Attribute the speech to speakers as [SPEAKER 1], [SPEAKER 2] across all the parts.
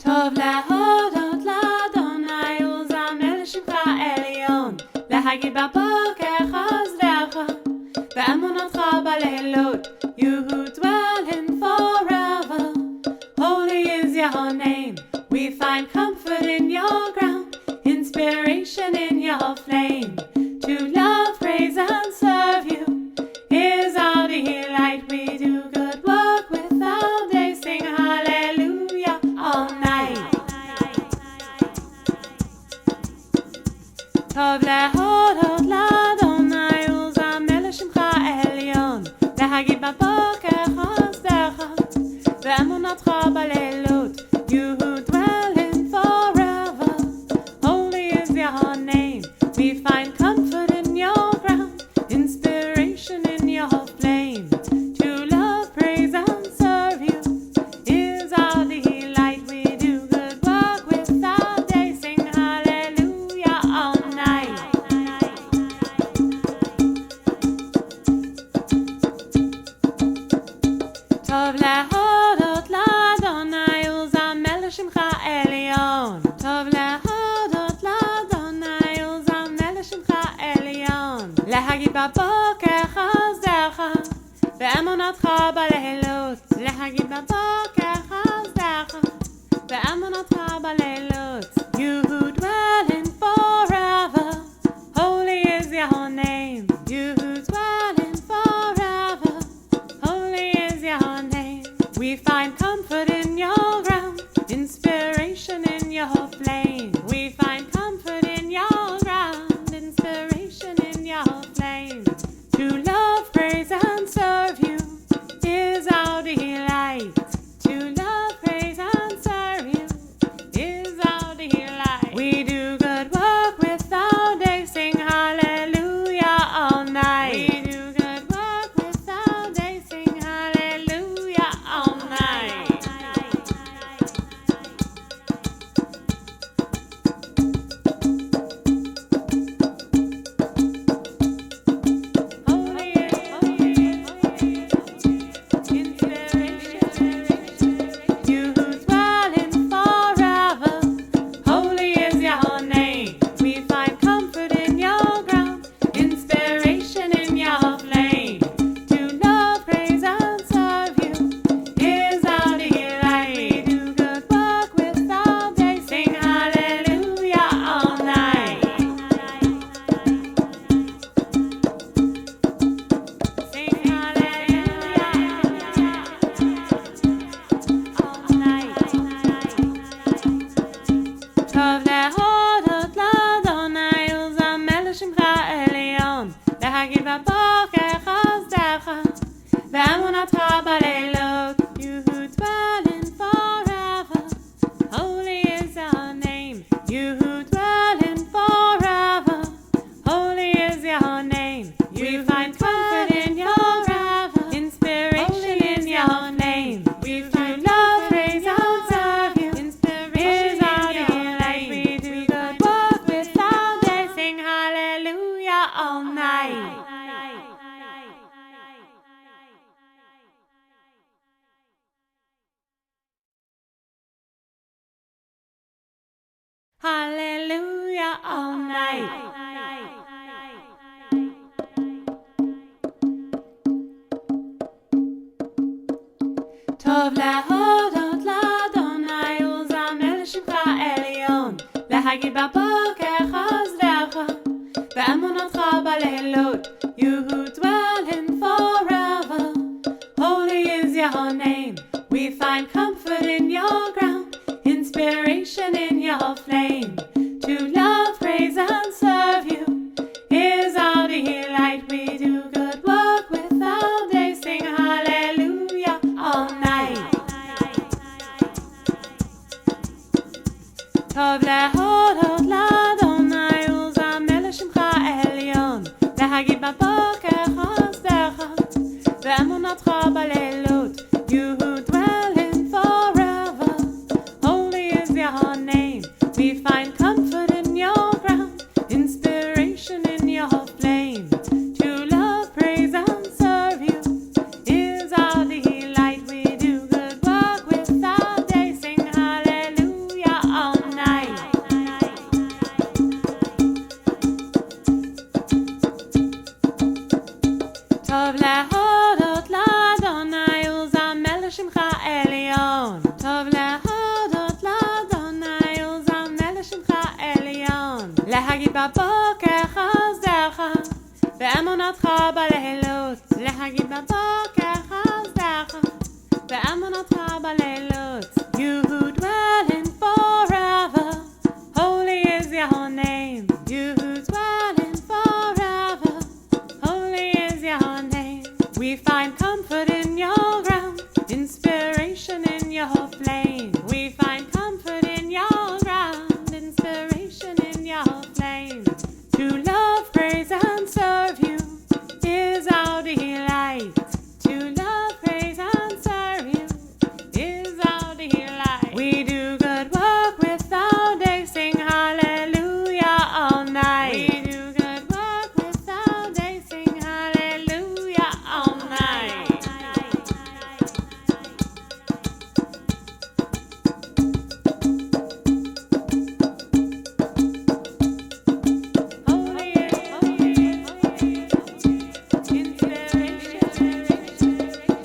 [SPEAKER 1] טוב להודות לאדוני ולזמר לשמך עליון, להגיד בבוקר חסדך ואמונתך בלילות. You who dwell in forever, holy is your name. We find comfort in your ground, inspiration in your flame. To love, praise and serve you is our delight. We do good work without day, sing hallelujah all night. טוב להודות לאדוני ולזמר לשמך עליון, להגיד בבוקר חסדך ואמונתך בלילות. You who dwell in forever, holy is your name. We find comfort in your ground, inspiration in your flame. To love, praise and serve you is our delight. We do good work without day, sing hallelujah all night. טוב להודות לאדוני ולזמר לשמך עליון, טוב להודות לאדוני ולזמר לשמך עליון, להגיד בבוקר חסדך ואמונתך בלילות, להגיד בבוקר חסדך ואמונתך בלילות. You who dwell in forever, holy is your name. You who dwell in forever, holy is your name. We find comfort in your ground, inspiration in your flame. We find comfort in your ground, inspiration in your flame. To love, praise and serve you is our delight. To love, praise and serve you is our delight. We do good work without day, sing hallelujah all night. We do good work without day, sing hallelujah all night. Holy is inspiration. You who dwell in forever, holy is your name. We find comfort in your ground, inspiration in your flame. To love, praise and serve you is our delight. We do good work without day, sing hallelujah all night. Sing hallelujah all night. טוב להודות לאדוני ולזמר לשמך עליון, להגיד בבוקר חסדך ואמונתך בלילות. You who dwell in forever, holy is your name. You who dwell in forever, holy is your name. We find comfort in your ground, inspiration in your name. We find love, praise and serve you is our delight. We do good work without day, sing hallelujah all night. Hallelujah all night. טוב להודות לאדוני ולזמר לשמך עליון, להגיד בבוקר חסדך ואמונתך בלילות. You who dwell in forever, holy is your name. We find comfort in your ground, inspiration in your flame. To love, praise and serve you is our delight. We do good work without day, sing hallelujah all night. טוב להודות לאדוני ולזמר לשמך עליון, להגיד בבוקר חסדך ואמונתך בלילות. You who dwell in forever, holy is your name. We find comfort in your ground, inspiration in your flame. To love, praise and serve you is our delight. We do good work without day, sing hallelujah. בבוקר חסדך, באמונתך בלילות. You who dwell in forever, holy is your name. You who dwell in forever, holy is your name. We find comfort in your ground, inspiration in your flame. We find comfort in your ground, inspiration in your flame. To love, praise, and serve you is our delight. To love, praise, and serve you is our delight. We do good work without day, sing hallelujah all night. We do good work without day, sing hallelujah all night. Holy is inspiration.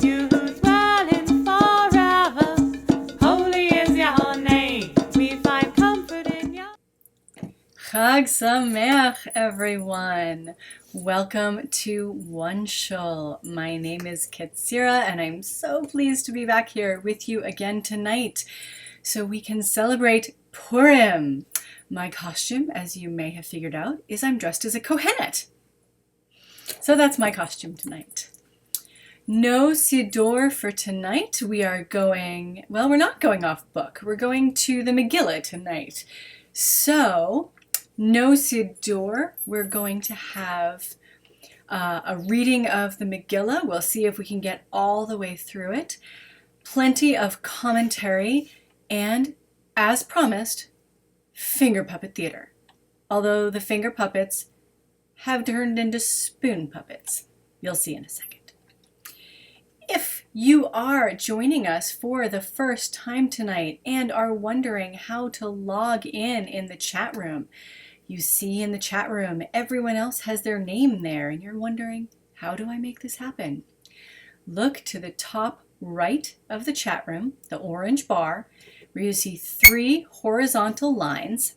[SPEAKER 1] You who dwell in forever, holy is your name. We find comfort in your.
[SPEAKER 2] Chag Sameach, everyone. Welcome to OneShul. My name is Ketzirah, and I'm so pleased to be back here with you again tonight so we can celebrate Purim. My costume, as you may have figured out, is I'm dressed as a Kohenet. So that's my costume tonight. No Siddur for tonight. We are going, well, we're not going off book. We're going to the Megillah tonight. So, no Siddur. We're going to have a reading of the Megillah. We'll see if we can get all the way through it. Plenty of commentary and, as promised, finger puppet theater. Although the finger puppets have turned into spoon puppets. You'll see in a second. If you are joining us for the first time tonight and are wondering how to log in the chat room, you see in the chat room everyone else has their name there and you're wondering, how do I make this happen? Look to the top right of the chat room, the orange bar, where you see 3 horizontal lines.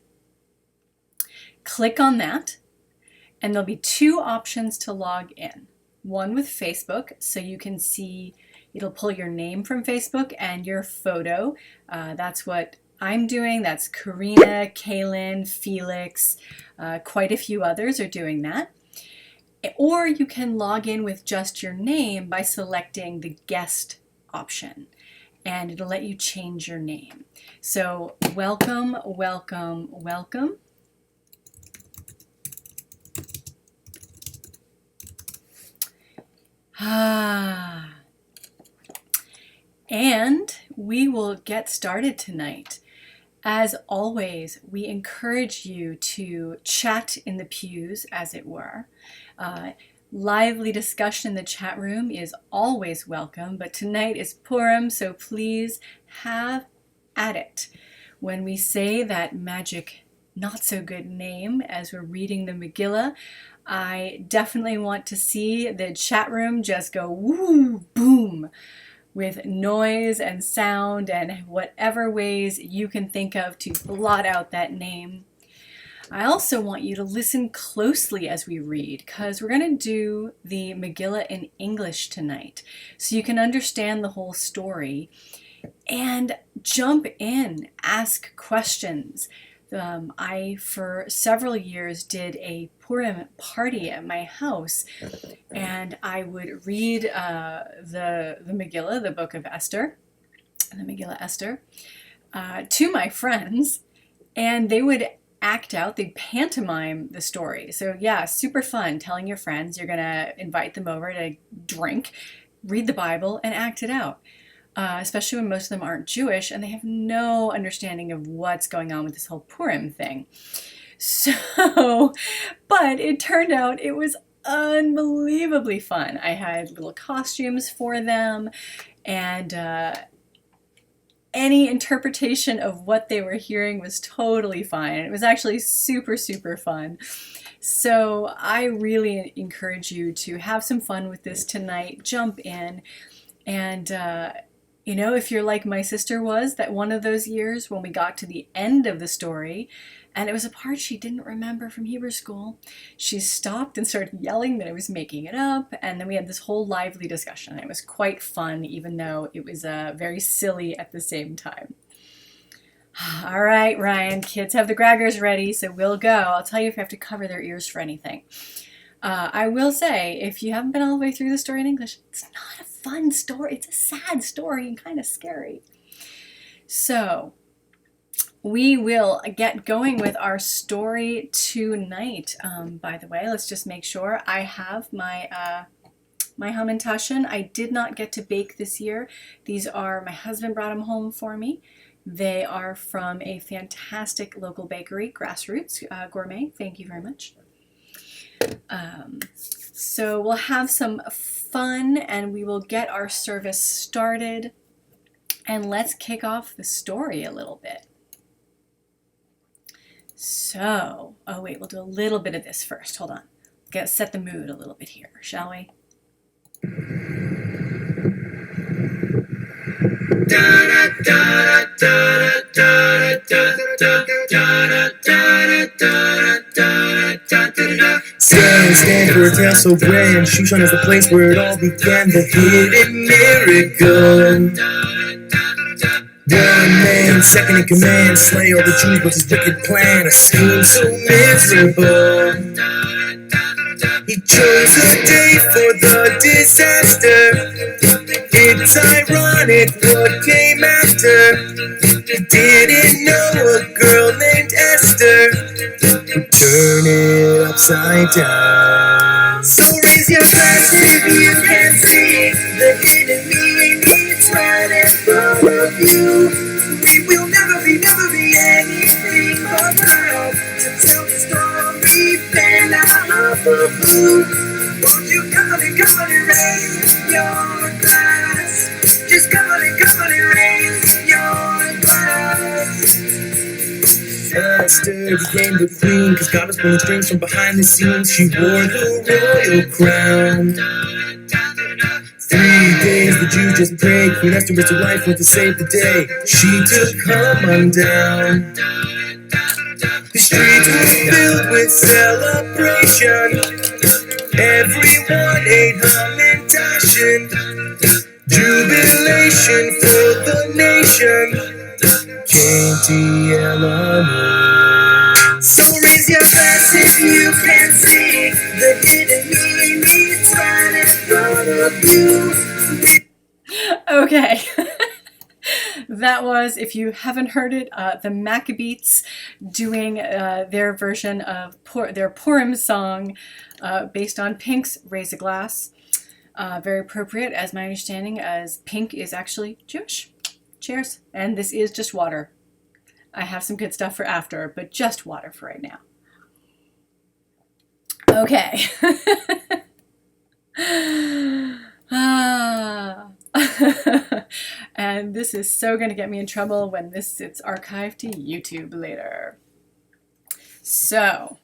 [SPEAKER 2] Click on that and there'll be 2 options to log in. One with Facebook, so you can see, it'll pull your name from Facebook and your photo. That's what I'm doing. That's Karina, Kaylin, Felix, quite a few others are doing that. Or you can log in with just your name by selecting the guest option, and it'll let you change your name. So welcome, welcome, welcome. And we will get started tonight. As always, we encourage you to chat in the pews, as it were. Lively discussion in the chat room is always welcome, but tonight is Purim, so please have at it. When we say that magic, not so good name as we're reading the Megillah, I definitely want to see the chat room just go woo, boom, with noise and sound and whatever ways you can think of to blot out that name. I also want you to listen closely as we read, because we're going to do the Megillah in English tonight, so you can understand the whole story and jump in, ask questions. I, for several years, did a Purim party at my house, and I would read the Megillah, the book of Esther, the Megillah Esther, to my friends, and they would act out, they'd pantomime the story. So yeah, super fun telling your friends, you're going to invite them over to drink, read the Bible, and act it out. Especially when most of them aren't Jewish and they have no understanding of what's going on with this whole Purim thing. So, but it turned out it was unbelievably fun. I had little costumes for them, and any interpretation of what they were hearing was totally fine. It was actually super, super fun. So I really encourage you to have some fun with this tonight. Jump in and you know, if you're like my sister was, that one of those years when we got to the end of the story And it was a part she didn't remember from Hebrew school. She stopped and started yelling that I was making it up. And then we had this whole lively discussion. It was quite fun, even though it was very silly at the same time. All right, Ryan, kids have the graggers ready, so we'll go. I'll tell you if you have to cover their ears for anything. I will say, if you haven't been all the way through the story in English, it's not a fun story. It's a sad story and kind of scary. So we will get going with our story tonight. By the way, let's just make sure I have my my Hamantaschen. I did not get to bake this year. These are, my husband brought them home for me. They are from a fantastic local bakery, Grassroots Gourmet. Thank you very much. So we'll have some fun and we will get our service started. And let's kick off the story a little bit. So, oh wait, we'll do a little bit of this first. Hold on. Set the mood a little bit here, shall we?
[SPEAKER 3] Stand for a tale so grand. Shushan is the place where it all began. The hidden miracle. One man, second in command, slay all the Jews, but his wicked plan, a scheme so miserable. He chose a day for the disaster. It's ironic what came after. He didn't know a girl named Esther would turn it upside down. So raise your glass if you can see the hidden meaning. It's right in front of you. We will never be anything but proud to tell the story. Pen out of the blue. Won't you come on and raise your glass? Just come on and raise your glass. Esther became the queen, cause God was pulling strings from behind the scenes. She wore the royal crown. 3 days the Jews just prayed. Queen Esther risked her life went to save the day. She took Haman down. The streets were filled with celebration. Everyone ate Hamantaschen. Jubilation filled the nation. So raise your glass if you can see the hidden meaning. It's right in front of you.
[SPEAKER 2] Okay. That was, if you haven't heard it, the Maccabeats doing their version of their Purim song based on Pink's Raise a Glass. Very appropriate, as my understanding, as Pink is actually Jewish. Cheers. And this is just water. I have some good stuff for after, but just water for right now. Okay. And this is so going to get me in trouble when it's archived to YouTube later. So,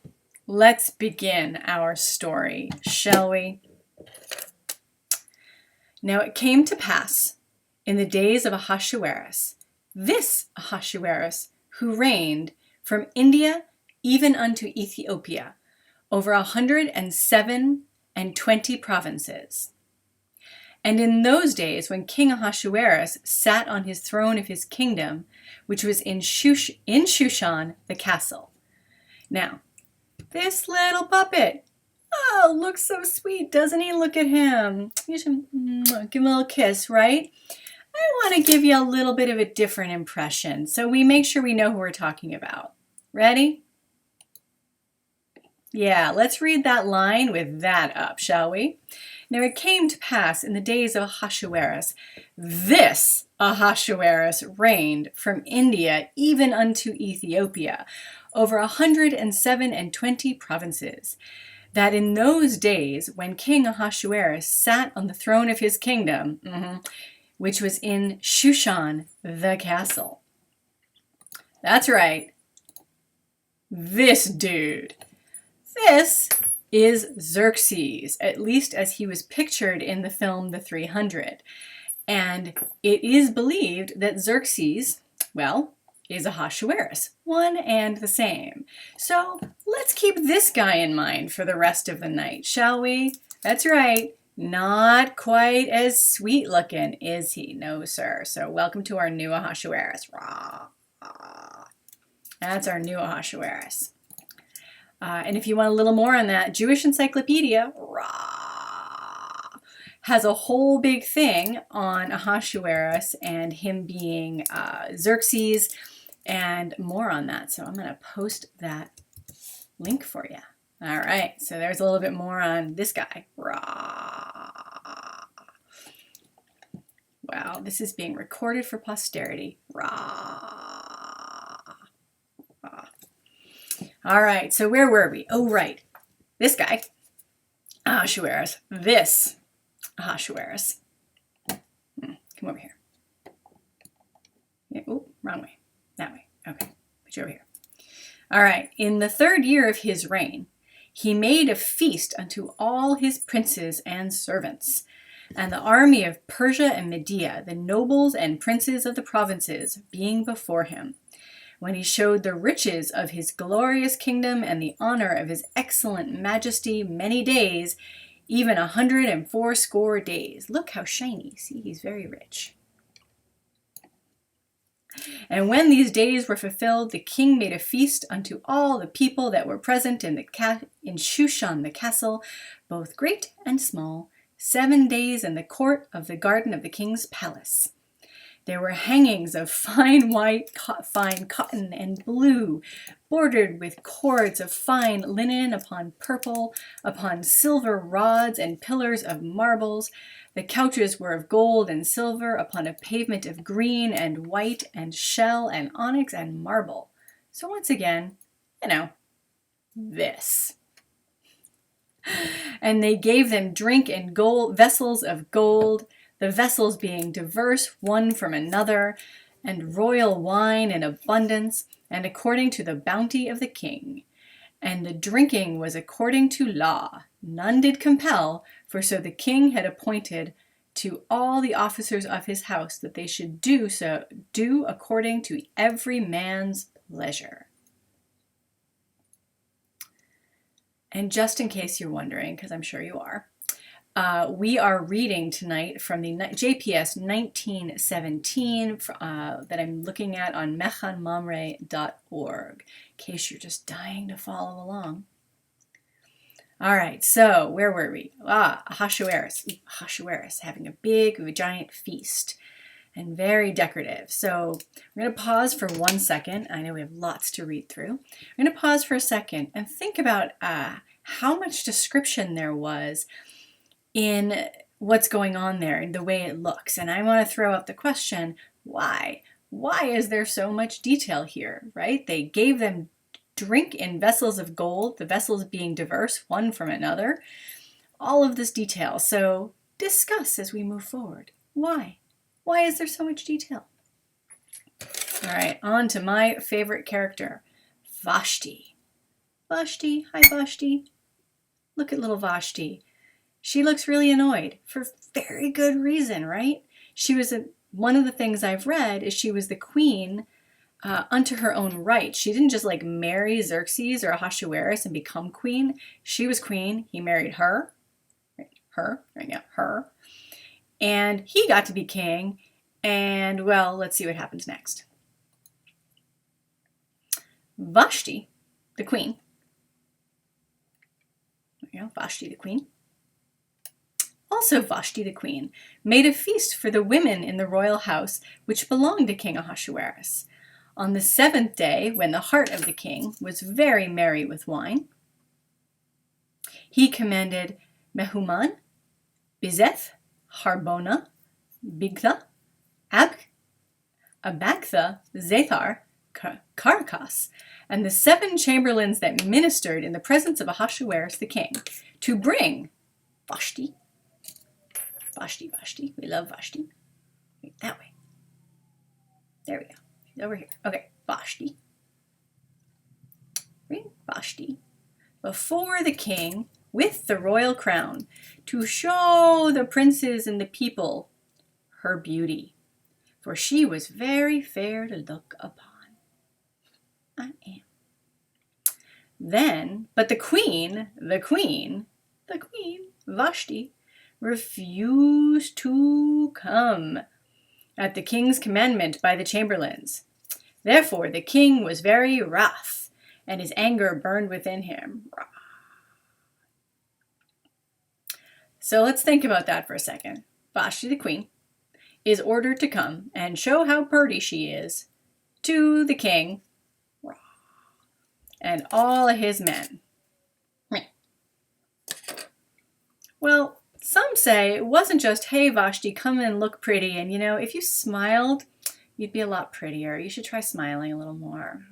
[SPEAKER 2] let's begin our story, shall we? Now it came to pass in the days of Ahasuerus, this Ahasuerus, who reigned from India even unto Ethiopia, over 127 provinces. And in those days, when King Ahasuerus sat on his throne of his kingdom, which was in Shushan, the castle. Now, this little puppet, oh, looks so sweet, doesn't he? Look at him. You should give him a little kiss, right? I want to give you a little bit of a different impression, so we make sure we know who we're talking about. Ready? Yeah, let's read that line with that up, shall we? Now it came to pass in the days of Ahasuerus, this Ahasuerus reigned from India even unto Ethiopia, over 127 provinces, that in those days when King Ahasuerus sat on the throne of his kingdom, which was in Shushan, the castle. That's right. This dude. This is Xerxes, at least as he was pictured in the film The 300. And it is believed that Xerxes, well, is Ahasuerus, one and the same. So let's keep this guy in mind for the rest of the night, shall we? That's right, not quite as sweet looking, is he? No, sir. So welcome to our new Ahasuerus. Rah, rah. That's our new Ahasuerus. And if you want a little more on that, Jewish Encyclopedia, rah, has a whole big thing on Ahasuerus and him being Xerxes and more on that. So I'm going to post that link for you. All right, so there's a little bit more on this guy. Rah. Wow, this is being recorded for posterity. Rah. Rah. All right, so where were we? Oh, right. This guy, Ahasuerus. This Ahasuerus. Come over here. Yeah, oh, wrong way. That way. Okay, put you over here. All right, in the 3rd year of his reign, he made a feast unto all his princes and servants, and the army of Persia and Media, the nobles and princes of the provinces, being before him, when he showed the riches of his glorious kingdom and the honor of his excellent majesty many days, even 180 days. Look how shiny. See, he's very rich. And when these days were fulfilled, the king made a feast unto all the people that were present in Shushan the castle, both great and small, 7 days in the court of the garden of the king's palace. There were hangings of fine fine cotton and blue, bordered with cords of fine linen upon purple, upon silver rods and pillars of marbles. The couches were of gold and silver, upon a pavement of green and white and shell and onyx and marble. So once again, this. And they gave them drink in vessels of gold, the vessels being diverse one from another, and royal wine in abundance, and according to the bounty of the king. And the drinking was according to law. None did compel, for so the king had appointed to all the officers of his house that they should do according to every man's pleasure. And just in case you're wondering, because I'm sure you are, we are reading tonight from the JPS 1917 that I'm looking at on mechanmamre.org, in case you're just dying to follow along. All right, so where were we? Ahasuerus. Ahasuerus having a big, giant feast and very decorative. So we're going to pause for 1 second. I know we have lots to read through. We're going to pause for a second and think about how much description there was in what's going on there and the way it looks. And I want to throw out the question, why? Why is there so much detail here, right? They gave them drink in vessels of gold, the vessels being diverse, one from another. All of this detail. So discuss as we move forward. Why? Why is there so much detail? All right, on to my favorite character, Vashti. Vashti, hi Vashti. Look at little Vashti. She looks really annoyed for very good reason, right? She was one of the things I've read is she was the queen unto her own right. She didn't just like marry Xerxes or Ahasuerus and become queen. She was queen. He married her. Her. And he got to be king. And well, let's see what happens next. Vashti, the queen. Vashti the queen. Also Vashti the queen made a feast for the women in the royal house which belonged to King Ahasuerus. On the 7th day, when the heart of the king was very merry with wine, he commanded Mehuman, Bizeth, Harbona, Bigtha, Abagtha, Zethar, Caracas, and the 7 chamberlains that ministered in the presence of Ahasuerus the king, to bring Vashti. Vashti. We love Vashti. Wait, that way. There we go. She's over here. Okay, Vashti. Bring Vashti before the king with the royal crown to show the princes and the people her beauty, for she was very fair to look upon. I am. Then, but the queen, Vashti, refused to come at the king's commandment by the chamberlains. Therefore the king was very wroth, and his anger burned within him. So let's think about that for a second. Vashti, the queen, is ordered to come and show how pretty she is to the king and all of his men. Well, some say it wasn't just, hey, Vashti, come and look pretty, and if you smiled, you'd be a lot prettier. You should try smiling a little more.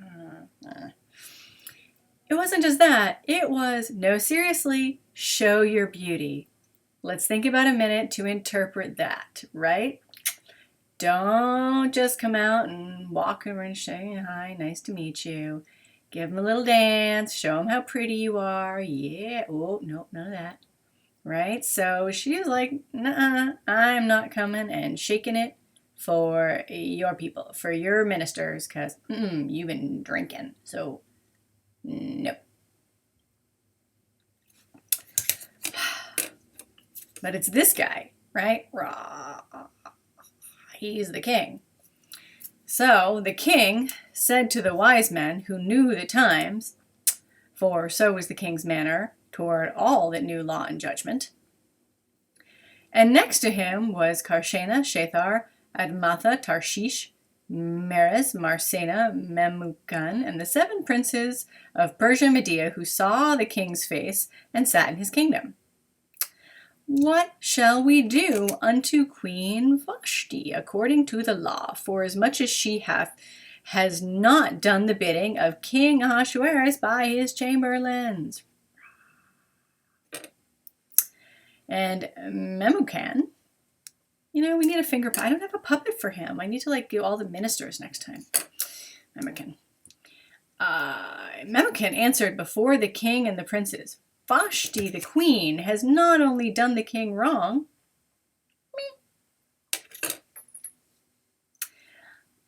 [SPEAKER 2] It wasn't just that. It was, no, seriously, show your beauty. Let's think about a minute to interpret that, right? Don't just come out and walk over and say, hi, nice to meet you. Give them a little dance, show them how pretty you are. Yeah, oh, nope, none of that. Right? So she was like, nuh-uh, I'm not coming, and shaking it for your people, for your ministers, because you've been drinking. So, nope. But it's this guy, right? He's the king. So the king said to the wise men who knew the times, for so was the king's manner toward all that knew law and judgment. And next to him was Karshena, Shethar, Admatha, Tarshish, Meres, Marsena, Memucan, and the 7 princes of Persia and Media who saw the king's face and sat in his kingdom. What shall we do unto Queen Vashti according to the law, forasmuch as she has not done the bidding of King Ahasuerus by his chamberlains? And Memucan, we need a finger puppet. I don't have a puppet for him. I need to do all the ministers next time. Memucan. Memucan answered before the king and the princes, Vashti, the queen, has not only done the king wrong,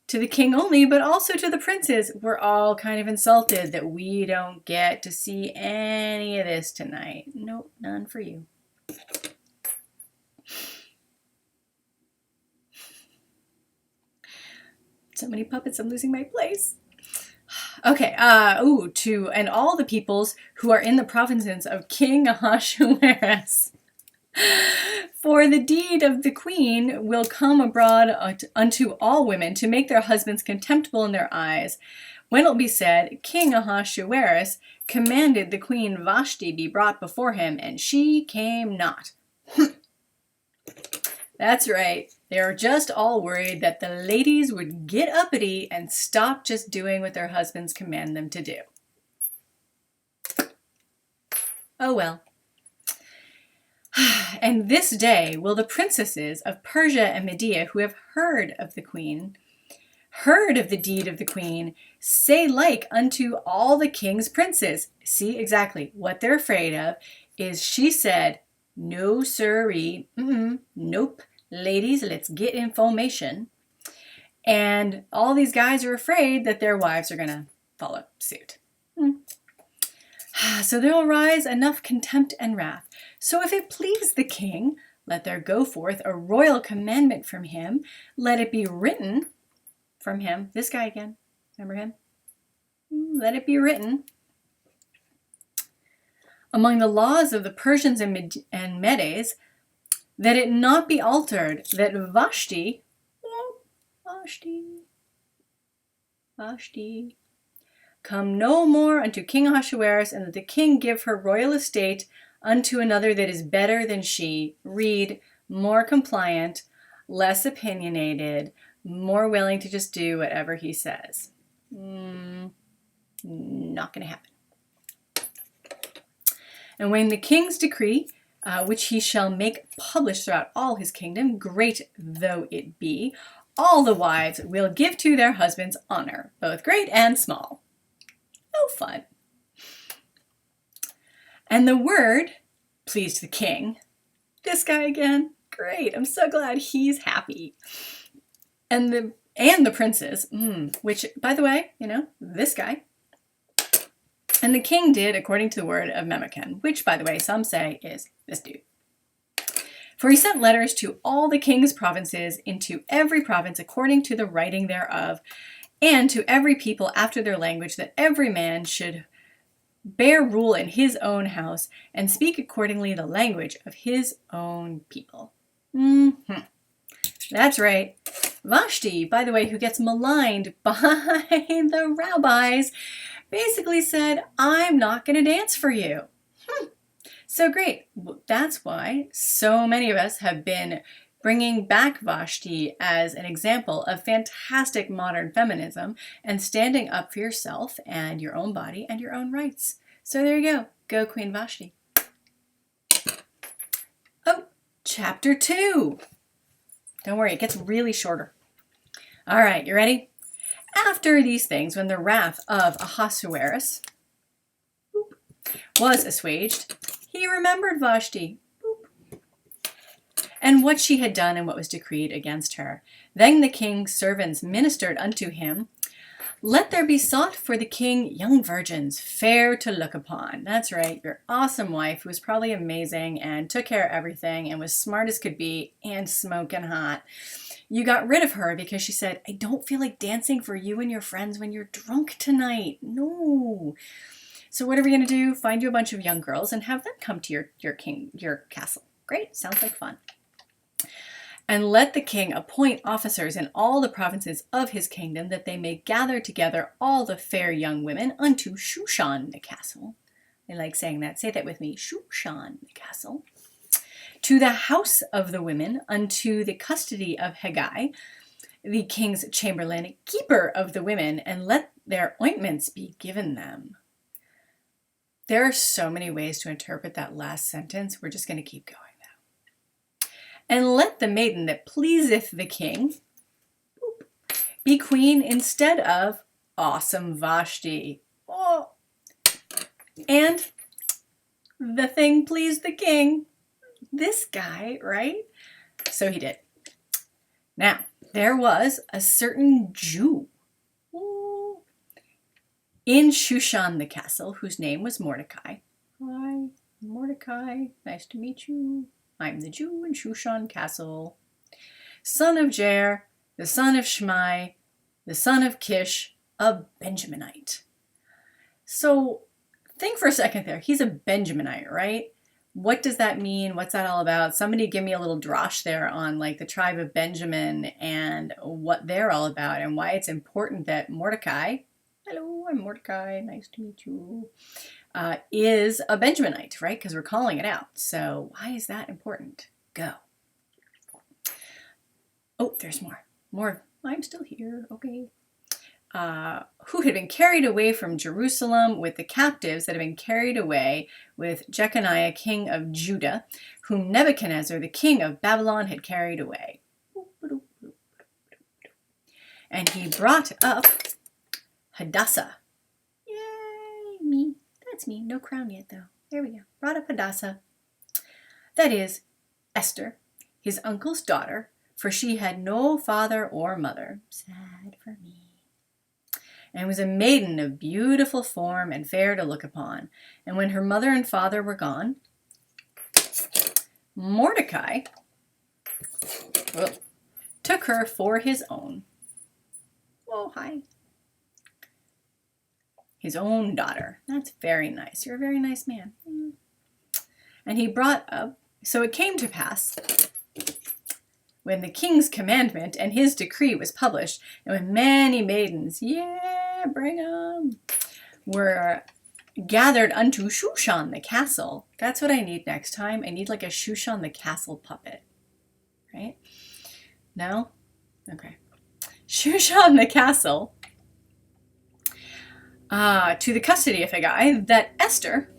[SPEAKER 2] to the king only, but also to the princes. We're all kind of insulted that we don't get to see any of this tonight. Nope, none for you. So many puppets, I'm losing my place. Okay, and all the peoples who are in the provinces of King Ahasuerus. For the deed of the queen will come abroad unto all women to make their husbands contemptible in their eyes. When it will be said, King Ahasuerus commanded the queen Vashti be brought before him, and she came not. That's right. They are just all worried that the ladies would get uppity and stop just doing what their husbands command them to do. Oh well. And this day will the princesses of Persia and Media who have heard of the deed of the queen, say like unto all the king's princes. See exactly what they're afraid of is she said, no sirree, nope. Ladies, let's get information. And all these guys are afraid that their wives are going to follow suit. So there will rise enough contempt and wrath. So if it please the king, let there go forth a royal commandment from him. Let it be written from him. This guy again. Remember him? Let it be written among the laws of the Persians and Medes, that it not be altered, that Vashti, come no more unto King Ahasuerus, and that the king give her royal estate unto another that is better than she. Read, more compliant, less opinionated, more willing to just do whatever he says. Not going to happen. And when the king's decree, which he shall make published throughout all his kingdom, great though it be, all the wives will give to their husbands honor, both great and small. Oh, fun. And the word pleased the king. This guy again, great, I'm so glad he's happy. And the and the princes, which, by the way, this guy. And the king did according to the word of Memucan, which, by the way, some say is this dude. For he sent letters to all the king's provinces, into every province according to the writing thereof, and to every people after their language, that every man should bear rule in his own house, and speak accordingly the language of his own people. That's right. Vashti, by the way, who gets maligned by the rabbis, basically said, I'm not going to dance for you. So great. That's why so many of us have been bringing back Vashti as an example of fantastic modern feminism and standing up for yourself and your own body and your own rights. So there you go. Go Queen Vashti. Oh, chapter 2. Don't worry, it gets really shorter. All right, you ready? After these things, when the wrath of Ahasuerus was assuaged, he remembered Vashti and what she had done and what was decreed against her. Then the king's servants ministered unto him. Let there be sought for the king young virgins, fair to look upon. That's right, your awesome wife, who was probably amazing and took care of everything and was smart as could be and smoking hot. You got rid of her because she said, I don't feel like dancing for you and your friends when you're drunk tonight. No. So what are we going to do? Find you a bunch of young girls and have them come to your castle. Great, sounds like fun. And let the king appoint officers in all the provinces of his kingdom, that they may gather together all the fair young women unto Shushan the castle. I like saying that. Say that with me. Shushan the castle. To the house of the women, unto the custody of Haggai, the king's chamberlain, keeper of the women, and let their ointments be given them. There are so many ways to interpret that last sentence. We're just going to keep going now. And let the maiden that pleaseth the king be queen instead of awesome Vashti. Oh. And the thing pleased the king. This guy, right? So he did. Now, there was a certain Jew in Shushan the castle, whose name was Mordecai. Hi, Mordecai. Nice to meet you. I'm the Jew in Shushan castle. Son of Jair, the son of Shmai, the son of Kish, a Benjaminite. So think for a second there. He's a Benjaminite, right? What does that mean? What's that all about? Somebody give me a little drosh there on like the tribe of Benjamin and what they're all about and why it's important that Mordecai, hello, I'm Mordecai, nice to meet you, is a Benjaminite, right? Because we're calling it out. So why is that important? Go. Oh, there's more. More. I'm still here. Okay. Who had been carried away from Jerusalem with the captives that had been carried away with Jeconiah, king of Judah, whom Nebuchadnezzar, the king of Babylon, had carried away. And he brought up Hadassah. Yay, me. That's me. No crown yet, though. There we go. Brought up Hadassah. That is, Esther, his uncle's daughter, for she had no father or mother. Sad for me. And was a maiden of beautiful form and fair to look upon. And when her mother and father were gone, Mordecai took her for his own. Oh, hi. His own daughter. That's very nice. You're a very nice man. And he brought up, so it came to pass, when the king's commandment and his decree was published, and when many maidens, yeah, bring 'em, were gathered unto Shushan the castle. That's what I need next time. I need like a Shushan the castle puppet, right? No? Okay. Shushan the castle, to the custody of Haggai, that Esther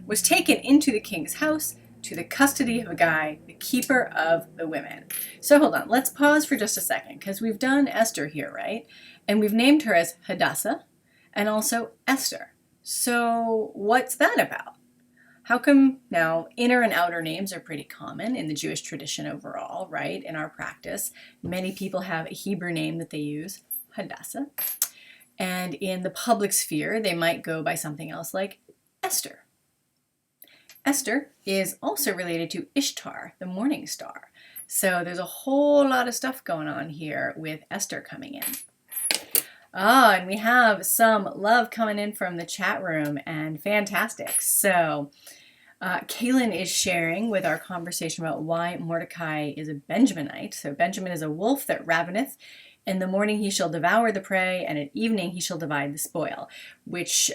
[SPEAKER 2] was taken into the king's house, to the custody of Haggai, the keeper of the women. So hold on, let's pause for just a second, because we've done Esther here, right? And we've named her as Hadassah and also Esther. So what's that about? How come now inner and outer names are pretty common in the Jewish tradition overall, right? In our practice, many people have a Hebrew name that they use, Hadassah. And in the public sphere, they might go by something else like Esther. Esther is also related to Ishtar, the morning star. So there's a whole lot of stuff going on here with Esther coming in. And we have some love coming in from the chat room, and fantastic. So Kaylin is sharing with our conversation about why Mordecai is a Benjaminite. So Benjamin is a wolf that raveneth. In the morning he shall devour the prey, and at evening he shall divide the spoil. Which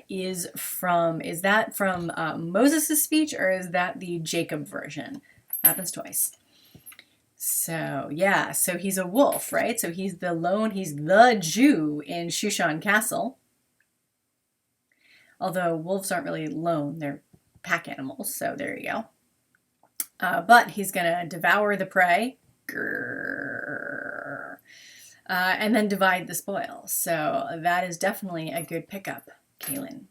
[SPEAKER 2] is that from Moses' speech, or is that the Jacob version? Happens twice. So yeah, so he's a wolf, right? So he's the Jew in Shushan Castle. Although wolves aren't really lone, they're pack animals, so there you go. But he's gonna devour the prey, and then divide the spoil. So that is definitely a good pickup, Kaylin.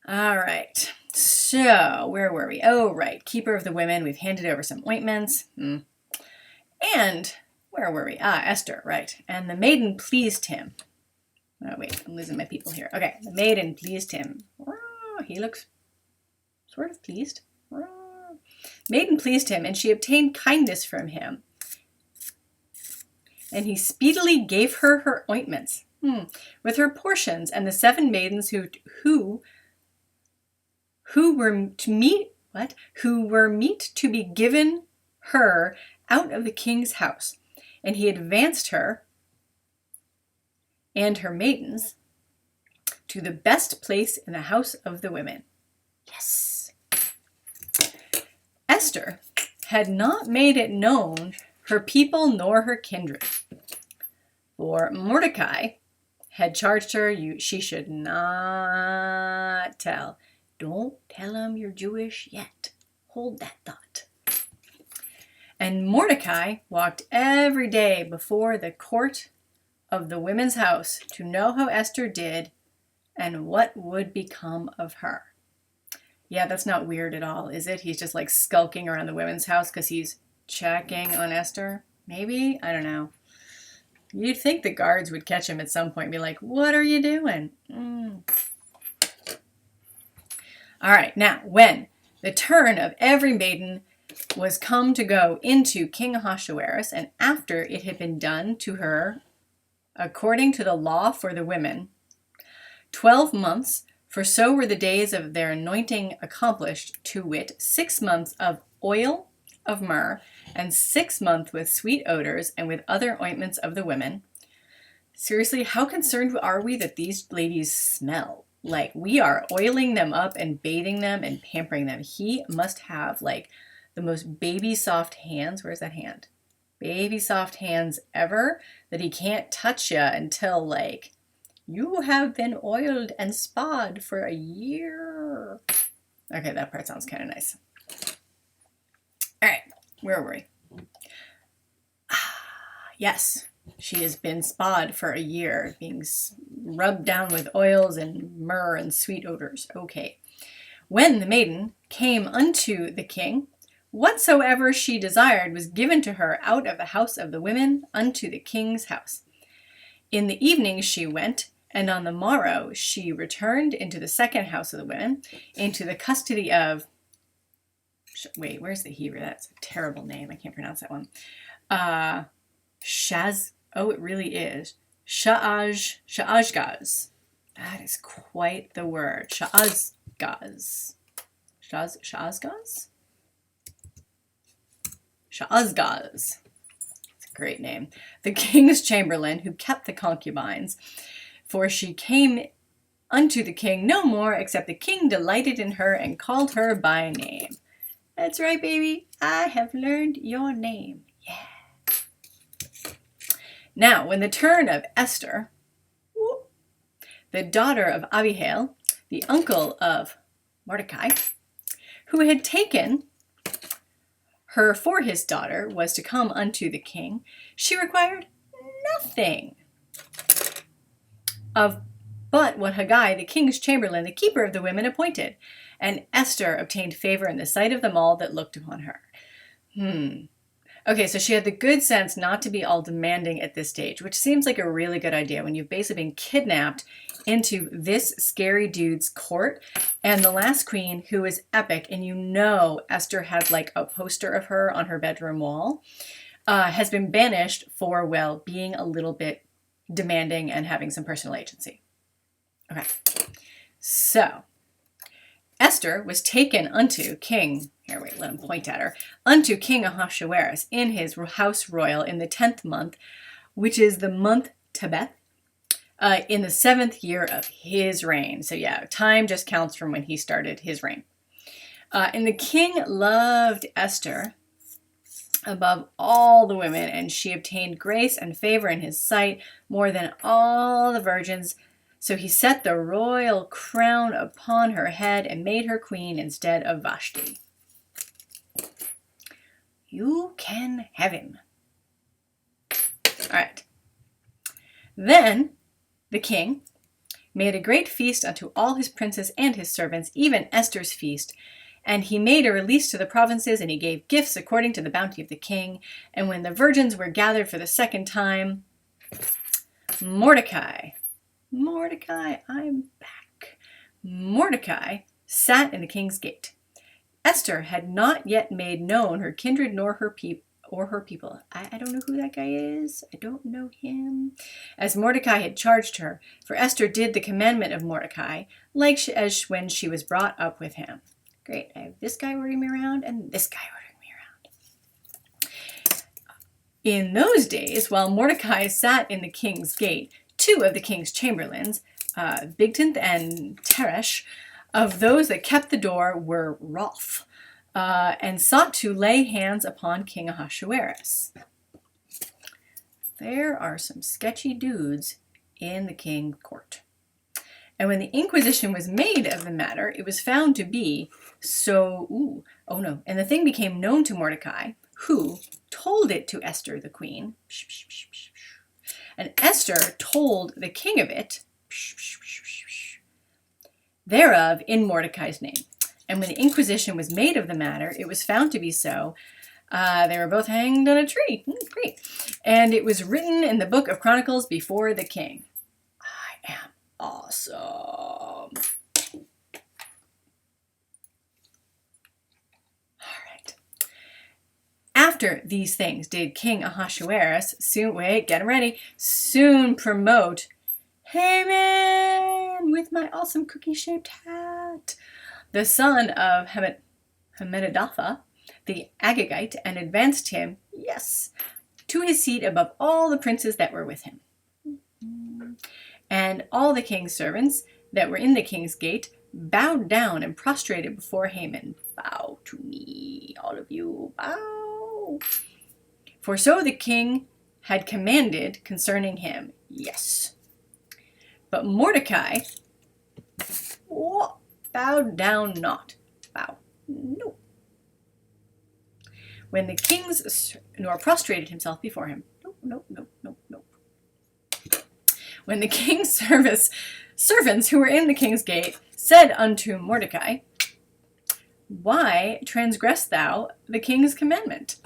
[SPEAKER 2] All right. So, where were we? Oh, right. Keeper of the women. We've handed over some ointments. And, where were we? Esther, right. And the maiden pleased him. Oh, wait. I'm losing my people here. Okay. The maiden pleased him. He looks sort of pleased. Maiden pleased him, and she obtained kindness from him. And he speedily gave her her ointments, with her portions, and the 7 maidens who were meet to be given her out of the king's house. And he advanced her and her maidens to the best place in the house of the women. Yes. Esther had not made it known her people nor her kindred. For Mordecai had charged her she should not tell. Don't tell him you're Jewish yet. Hold that thought. And Mordecai walked every day before the court of the women's house to know how Esther did and what would become of her. Yeah, that's not weird at all, is it? He's just like skulking around the women's house because he's checking on Esther. Maybe? I don't know. You'd think the guards would catch him at some point and be like, what are you doing? All right, now, when the turn of every maiden was come to go into King Ahasuerus, and after it had been done to her according to the law for the women, 12 months, for so were the days of their anointing accomplished, to wit, 6 months of oil of myrrh, and 6 months with sweet odors, and with other ointments of the women. Seriously, how concerned are we that these ladies smell? Like, we are oiling them up and bathing them and pampering them. He must have, like, the most baby soft hands. Where's that hand? Baby soft hands ever, that he can't touch you until, like, you have been oiled and spa'd for a year. Okay, that part sounds kind of nice. All right, where were we? Yes. She has been spa'd for a year, being rubbed down with oils and myrrh and sweet odors. Okay. When the maiden came unto the king, whatsoever she desired was given to her out of the house of the women unto the king's house. In the evening she went, and on the morrow she returned into the second house of the women, into the custody of... Wait, where's the Hebrew? That's a terrible name. I can't pronounce that one. It really is. Sha'azgaz. That is quite the word. Sha'azgaz. Sha'azgaz? Sha'azgaz. It's a great name. The king's chamberlain, who kept the concubines, for she came unto the king no more, except the king delighted in her and called her by name. That's right, baby. I have learned your name. Yeah. Now, when the turn of Esther, the daughter of Abihail, the uncle of Mordecai, who had taken her for his daughter, was to come unto the king, she required nothing but what Haggai, the king's chamberlain, the keeper of the women, appointed. And Esther obtained favor in the sight of them all that looked upon her. Okay, so she had the good sense not to be all demanding at this stage, which seems like a really good idea when you've basically been kidnapped into this scary dude's court. And the last queen, who is epic, and you know Esther had like a poster of her on her bedroom wall, has been banished for, well, being a little bit demanding and having some personal agency. Okay, so Esther was taken unto King, here wait, let him point at her, unto King Ahasuerus in his house royal in the 10th month, which is the month Tebeth, in the 7th year of his reign. So yeah, time just counts from when he started his reign. And the king loved Esther above all the women, and she obtained grace and favor in his sight more than all the virgins. So he set the royal crown upon her head and made her queen instead of Vashti. You can have him. All right. Then the king made a great feast unto all his princes and his servants, even Esther's feast. And he made a release to the provinces, and he gave gifts according to the bounty of the king. And when the virgins were gathered for the second time, Mordecai, I'm back. Mordecai sat in the king's gate. Esther had not yet made known her kindred nor her people. I don't know who that guy is. I don't know him. As Mordecai had charged her, for Esther did the commandment of Mordecai, like as when she was brought up with him. Great. I have this guy ordering me around and this guy ordering me around. In those days, while Mordecai sat in the king's gate, 2 of the king's chamberlains, Bigthan and Teresh, of those that kept the door were wroth, and sought to lay hands upon King Ahasuerus. There are some sketchy dudes in the king's court. And when the inquisition was made of the matter, it was found to be so, and the thing became known to Mordecai, who told it to Esther the queen. And Esther told the king of it, thereof in Mordecai's name. And when the inquisition was made of the matter, it was found to be so. They were both hanged on a tree. Great. And it was written in the book of Chronicles before the king. I am awesome. All right. After these things did King Ahasuerus soon promote Haman with my awesome cookie-shaped hat, the son of Hammedatha, the Agagite, and advanced him, to his seat above all the princes that were with him. And all the king's servants that were in the king's gate bowed down and prostrated before Haman. Bow to me, all of you, bow. For so the king had commanded concerning him, But Mordecai bowed down not. Bow. No. When the king's, nor prostrated himself before him. No. When the king's servants who were in the king's gate said unto Mordecai, Why transgressed thou the king's commandment?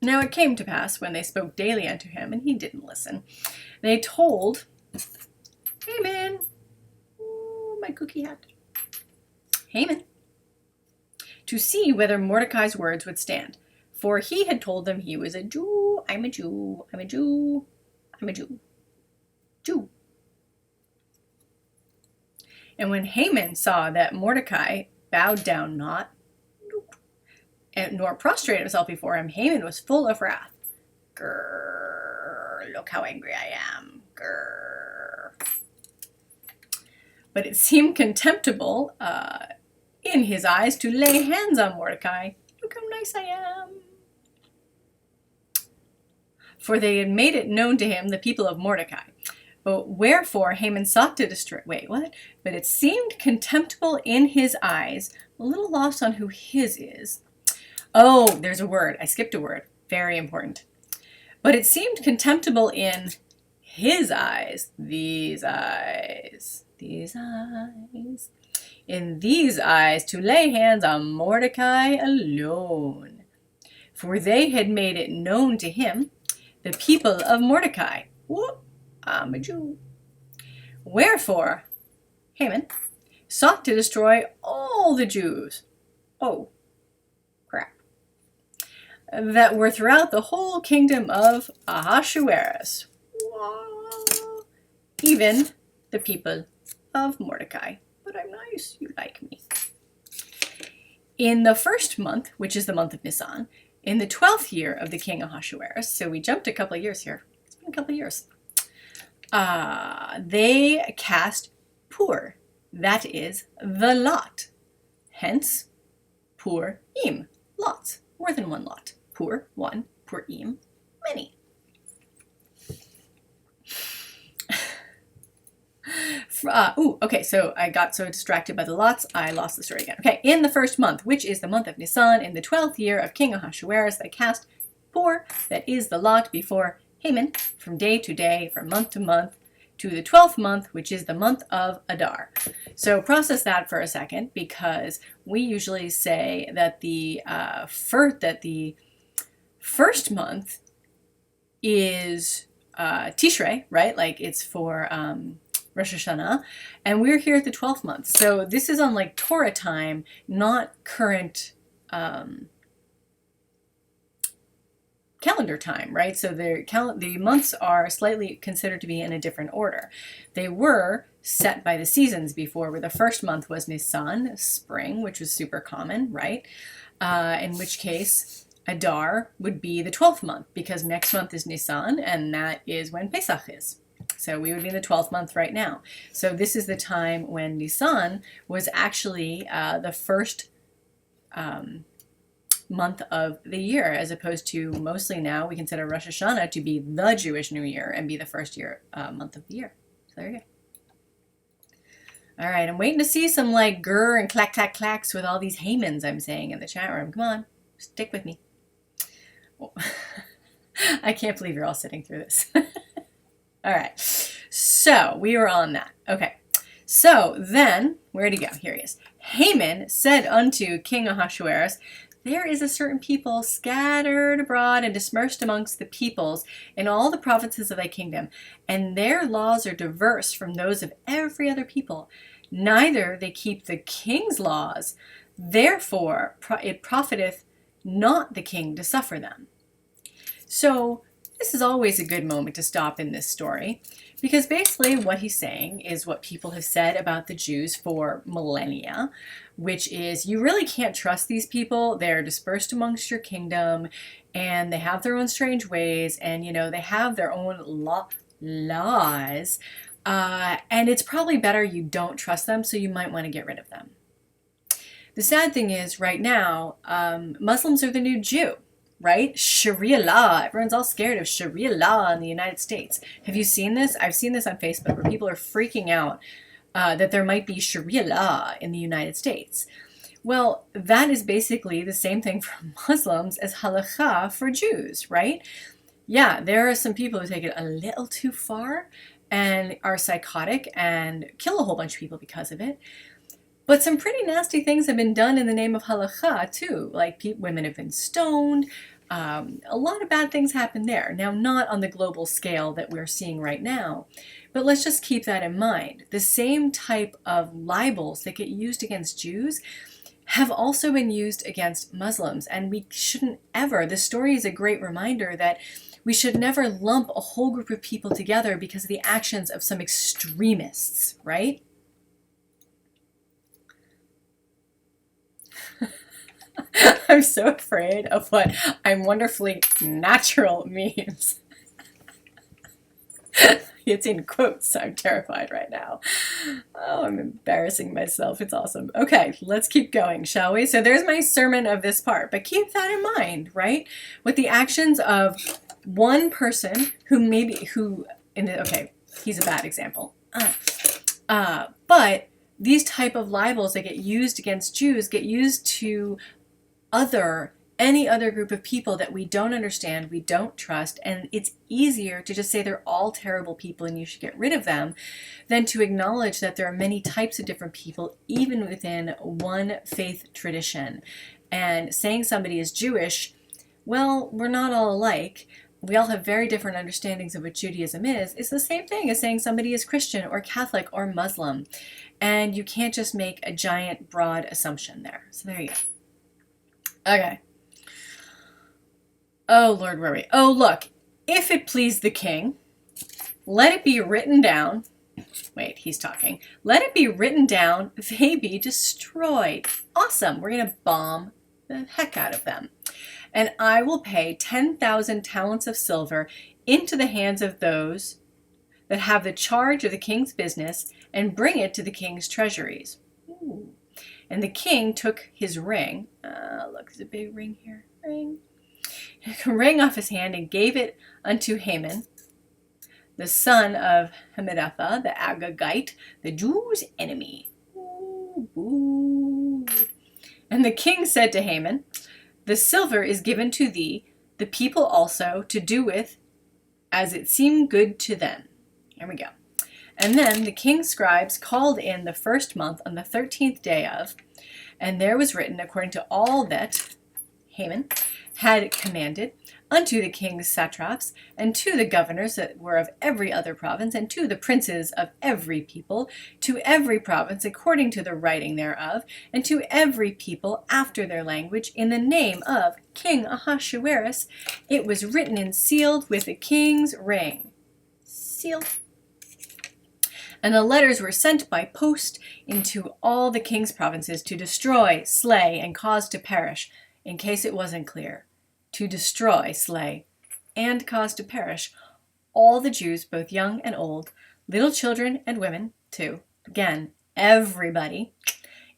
[SPEAKER 2] Now it came to pass, when they spoke daily unto him, and he didn't listen, they told Haman, my cookie hat, Haman, to see whether Mordecai's words would stand. For he had told them he was a Jew. I'm a Jew. Jew. And when Haman saw that Mordecai bowed down not, nor prostrated himself before him, Haman was full of wrath. Grrr, look how angry I am. Grrr. But it seemed contemptible in his eyes to lay hands on Mordecai. Look how nice I am. For they had made it known to him, the people of Mordecai. But wherefore Haman sought to destroy. But it seemed contemptible in his eyes. A little lost on who his is. Oh, there's a word. I skipped a word. Very important. But it seemed contemptible in his eyes, these eyes, in these eyes to lay hands on Mordecai alone. For they had made it known to him, the people of Mordecai. Whoop, I'm a Jew. Wherefore, Haman sought to destroy all the Jews. Oh, crap. That were throughout the whole kingdom of Ahasuerus. Even the people of Mordecai. But I'm nice, you like me. In the first month, which is the month of Nisan, in the 12th year of the king Ahasuerus, so we jumped a couple of years here. It's been a couple of years. They cast Pur, that is the lot. Hence, Purim, lots, more than one lot. Pur, one, Purim, many. Okay, so I got so distracted by the lots, I lost the story again. Okay, in the first month, which is the month of Nisan, in the 12th year of King Ahasuerus, they cast Pur, that is the lot, before Haman, from day to day, from month to month, to the 12th month, which is the month of Adar. So process that for a second, because we usually say that the first month is Tishrei, right? Like it's for Rosh Hashanah, and we're here at the 12th month. So this is on like Torah time, not current calendar time, right? So the months are slightly considered to be in a different order. They were set by the seasons before, where the first month was Nisan, spring, which was super common, right? In which case Adar would be the 12th month, because next month is Nisan, and that is when Pesach is. So we would be in the 12th month right now. So this is the time when Nisan was actually the first month of the year, as opposed to mostly now we consider Rosh Hashanah to be the Jewish New Year and be the first month of the year. So there you go. All right, I'm waiting to see some like grr and clack, clack, clacks with all these Hamans I'm saying in the chat room. Come on, stick with me. Oh. I can't believe you're all sitting through this. All right, so we were on that. Okay, so then, where'd he go? Here he is. Haman said unto King Ahasuerus, there is a certain people scattered abroad and dispersed amongst the peoples in all the provinces of thy kingdom, and their laws are diverse from those of every other people. Neither they keep the king's laws, therefore it profiteth not the king to suffer them. So this is always a good moment to stop in this story, because basically what he's saying is what people have said about the Jews for millennia, which is you really can't trust these people. They're dispersed amongst your kingdom, and they have their own strange ways, and they have their own laws, and it's probably better you don't trust them, so you might want to get rid of them. The sad thing is right now, Muslims are the new Jew. Right? Sharia law. Everyone's all scared of Sharia law in the United States. Have you seen this? I've seen this on Facebook where people are freaking out that there might be Sharia law in the United States. Well, that is basically the same thing for Muslims as halakha for Jews, right? Yeah, there are some people who take it a little too far and are psychotic and kill a whole bunch of people because of it. But some pretty nasty things have been done in the name of halakha too. Like women have been stoned. A lot of bad things happen there. Now, not on the global scale that we're seeing right now, but let's just keep that in mind. The same type of libels that get used against Jews have also been used against Muslims. And we shouldn't ever, this story is a great reminder that we should never lump a whole group of people together because of the actions of some extremists, right? I'm so afraid of what I'm wonderfully natural means. It's in quotes, so I'm terrified right now. Oh, I'm embarrassing myself. It's awesome. Okay, let's keep going, shall we? So there's my sermon of this part, but keep that in mind, right? With the actions of one person okay, he's a bad example. But these type of libels that get used against Jews get used to other any other group of people that we don't understand, we don't trust, and it's easier to just say they're all terrible people and you should get rid of them than to acknowledge that there are many types of different people even within one faith tradition. And saying somebody is Jewish, well, we're not all alike. We all have very different understandings of what Judaism is. It's the same thing as saying somebody is Christian or Catholic or Muslim. And you can't just make a giant, broad assumption there. So there you go. Okay. Oh, Lord, where are we? Oh, look. If it please the king, let it be written down. Wait, he's talking. Let it be written down, they be destroyed. Awesome. We're going to bomb the heck out of them. And I will pay 10,000 talents of silver into the hands of those that have the charge of the king's business and bring it to the king's treasuries. Ooh. And the king took his ring. Look, there's a big ring here. Ring off his hand and gave it unto Haman, the son of Hammedatha, the Agagite, the Jews' enemy. Ooh, ooh. And the king said to Haman, the silver is given to thee, the people also, to do with as it seemed good to them. Here we go. And then the king's scribes called in the first month on the 13th day of, and there was written according to all that Haman had commanded unto the king's satraps, and to the governors that were of every other province, and to the princes of every people, to every province according to the writing thereof, and to every people after their language, in the name of King Ahasuerus, it was written and sealed with the king's ring. Sealed. And the letters were sent by post into all the king's provinces to destroy, slay, and cause to perish, in case it wasn't clear. To destroy, slay, and cause to perish all the Jews, both young and old, little children and women, too. Again, everybody,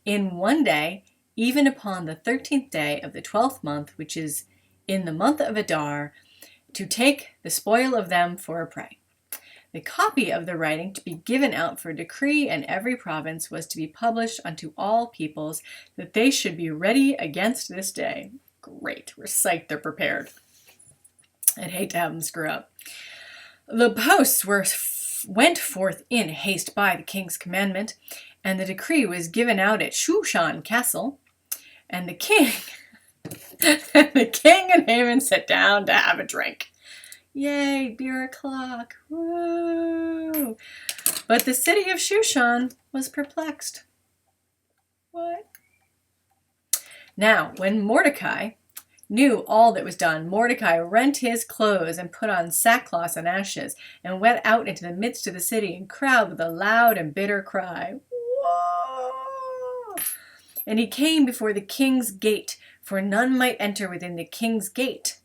[SPEAKER 2] in one day, even upon the 13th day of the 12th month, which is in the month of Adar, to take the spoil of them for a prey. The copy of the writing to be given out for decree in every province was to be published unto all peoples, that they should be ready against this day. Great. We're psyched they're prepared. I'd hate to have them screw up. The posts went forth in haste by the king's commandment, and the decree was given out at Shushan Castle, and the king and Haman sat down to have a drink. Yay, beer o'clock. Woo! But the city of Shushan was perplexed. What? Now, when Mordecai knew all that was done, Mordecai rent his clothes and put on sackcloth and ashes, and went out into the midst of the city and cried with a loud and bitter cry. Whoa! And he came before the king's gate, for none might enter within the king's gate,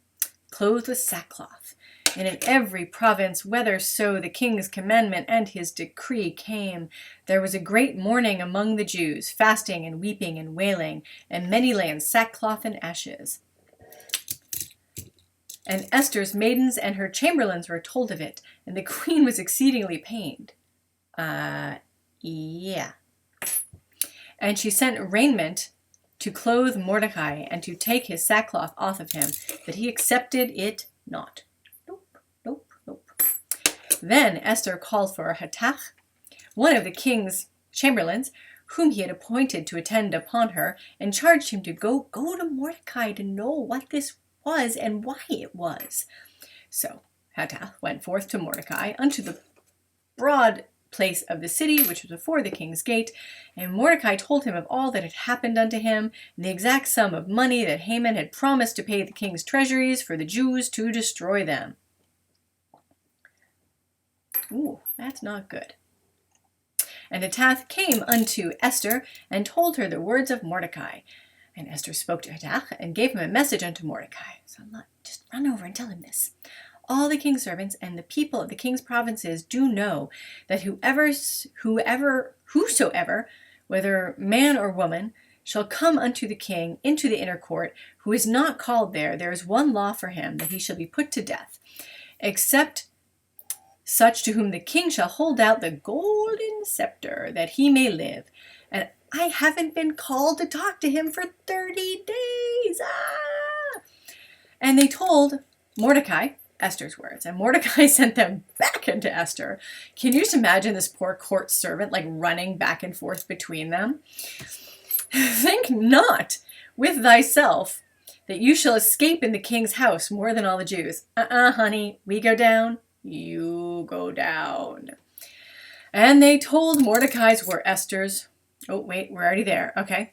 [SPEAKER 2] clothed with sackcloth. And in every province, whitherso the king's commandment and his decree came, there was a great mourning among the Jews, fasting and weeping and wailing, and many lay in sackcloth and ashes. And Esther's maidens and her chamberlains were told of it, and the queen was exceedingly pained. Yeah. And she sent raiment to clothe Mordecai, and to take his sackcloth off of him, but he accepted it not. Then Esther called for Hathach, one of the king's chamberlains, whom he had appointed to attend upon her, and charged him to go to Mordecai to know what this was and why it was. So Hathach went forth to Mordecai unto the broad place of the city, which was before the king's gate, and Mordecai told him of all that had happened unto him, and the exact sum of money that Haman had promised to pay the king's treasuries for the Jews to destroy them. Ooh, that's not good. And Hathach came unto Esther, and told her the words of Mordecai. And Esther spoke to Hathach, and gave him a message unto Mordecai. So just run over and tell him this. All the king's servants and the people of the king's provinces do know that whosoever, whether man or woman, shall come unto the king into the inner court, who is not called there is one law for him, that he shall be put to death, except such to whom the king shall hold out the golden scepter, that he may live. And I haven't been called to talk to him for 30 days. And they told Mordecai Esther's words, and Mordecai sent them back into Esther. Can you just imagine this poor court servant like running back and forth between them? Think not with thyself that you shall escape in the king's house more than all the Jews. Honey, we go down, you go down. And they told Mordecai's were Esther's. Oh, wait, we're already there. Okay.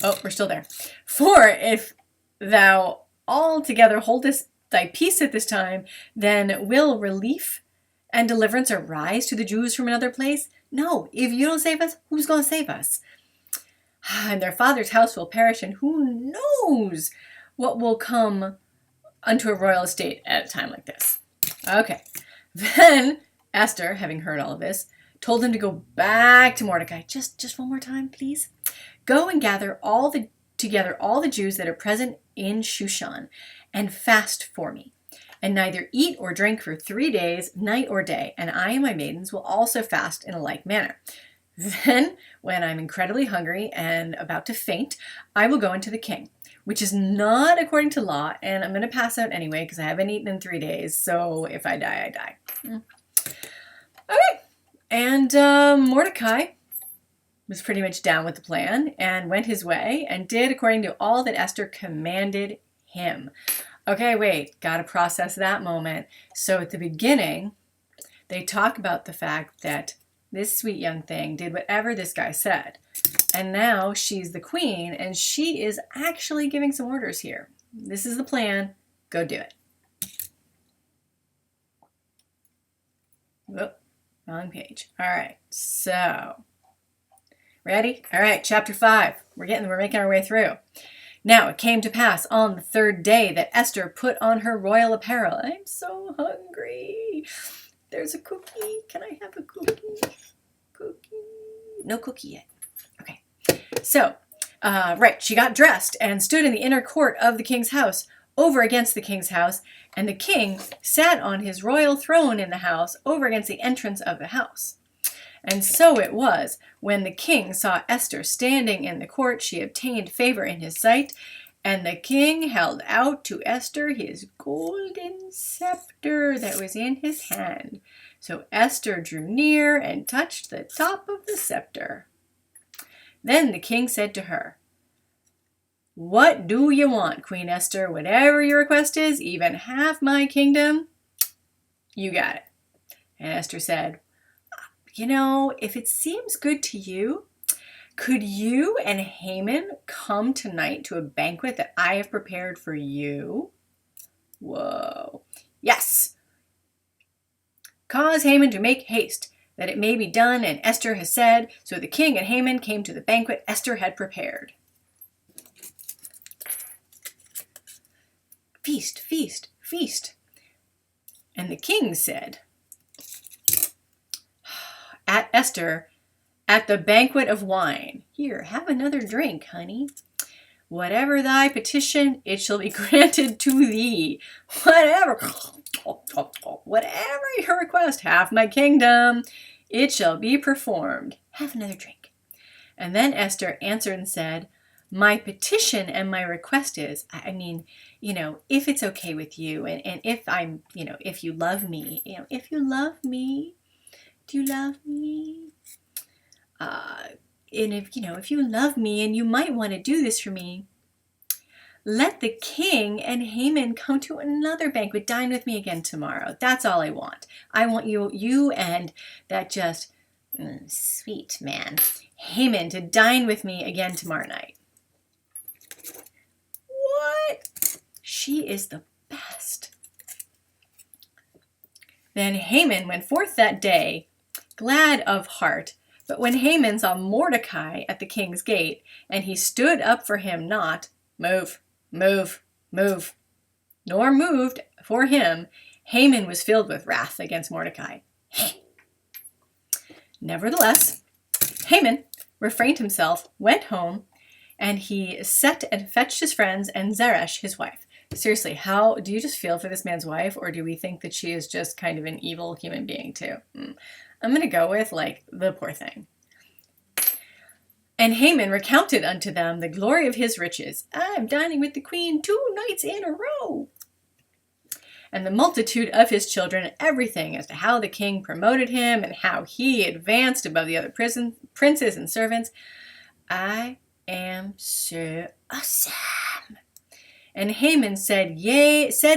[SPEAKER 2] Oh, we're still there. For if thou altogether holdest thy peace at this time, then will relief and deliverance arise to the Jews from another place? No, if you don't save us, who's going to save us? And their father's house will perish, and who knows what will come unto a royal estate at a time like this. Okay. Then Esther, having heard all of this, told him to go back to Mordecai. Just one more time, please. Go and gather together all the Jews that are present in Shushan, and fast for me. And neither eat or drink for 3 days, night or day. And I and my maidens will also fast in a like manner. Then, when I'm incredibly hungry and about to faint, I will go into the king, which is not according to law, and I'm going to pass out anyway because I haven't eaten in 3 days, so if I die, I die. Okay. And Mordecai was pretty much down with the plan and went his way and did according to all that Esther commanded him. Okay, wait, got to process that moment. So at the beginning, they talk about the fact that this sweet young thing did whatever this guy said. And now she's the queen, and she is actually giving some orders here. This is the plan. Go do it. Whoop, wrong page. All right, so ready? All right, chapter 5. We're making our way through. Now it came to pass on the 3rd day that Esther put on her royal apparel. I'm so hungry. There's a cookie. Can I have a cookie? Cookie. No cookie yet. Okay. So, right, she got dressed and stood in the inner court of the king's house, over against the king's house, and the king sat on his royal throne in the house, over against the entrance of the house. And so it was, when the king saw Esther standing in the court, she obtained favor in his sight, and the king held out to Esther his golden scepter that was in his hand. So Esther drew near and touched the top of the scepter. Then the king said to her, "What do you want, Queen Esther? Whatever your request is, even half my kingdom, you got it." And Esther said, if it seems good to you, could you and Haman come tonight to a banquet that I have prepared for you? Whoa. Yes. Cause Haman to make haste, that it may be done, and Esther has said. So the king and Haman came to the banquet Esther had prepared. Feast, feast, feast. And the king said, at Esther, at the banquet of wine. Here, have another drink, honey. Whatever thy petition, it shall be granted to thee. Whatever your request, half my kingdom, it shall be performed. Have another drink. And then Esther answered and said, my petition and my request is, if it's okay with you, and if I'm, if you love me, if you love me, do you love me? And if you love me and you might want to do this for me, let the king and Haman come to another banquet. Dine with me again tomorrow. That's all I want. I want you and that just sweet man, Haman, to dine with me again tomorrow night. What? She is the best. Then Haman went forth that day, glad of heart. But when Haman saw Mordecai at the king's gate, and he stood up for him not, move, nor moved for him, Haman was filled with wrath against Mordecai. Nevertheless, Haman refrained himself, went home, and he set and fetched his friends and Zeresh, his wife. Seriously, how do you just feel for this man's wife, or do we think that she is just kind of an evil human being too? I'm going to go with, the poor thing. And Haman recounted unto them the glory of his riches. I'm dining with the queen 2 nights in a row. And the multitude of his children, and everything as to how the king promoted him and how he advanced above the other princes and servants. I am so awesome. And Haman said,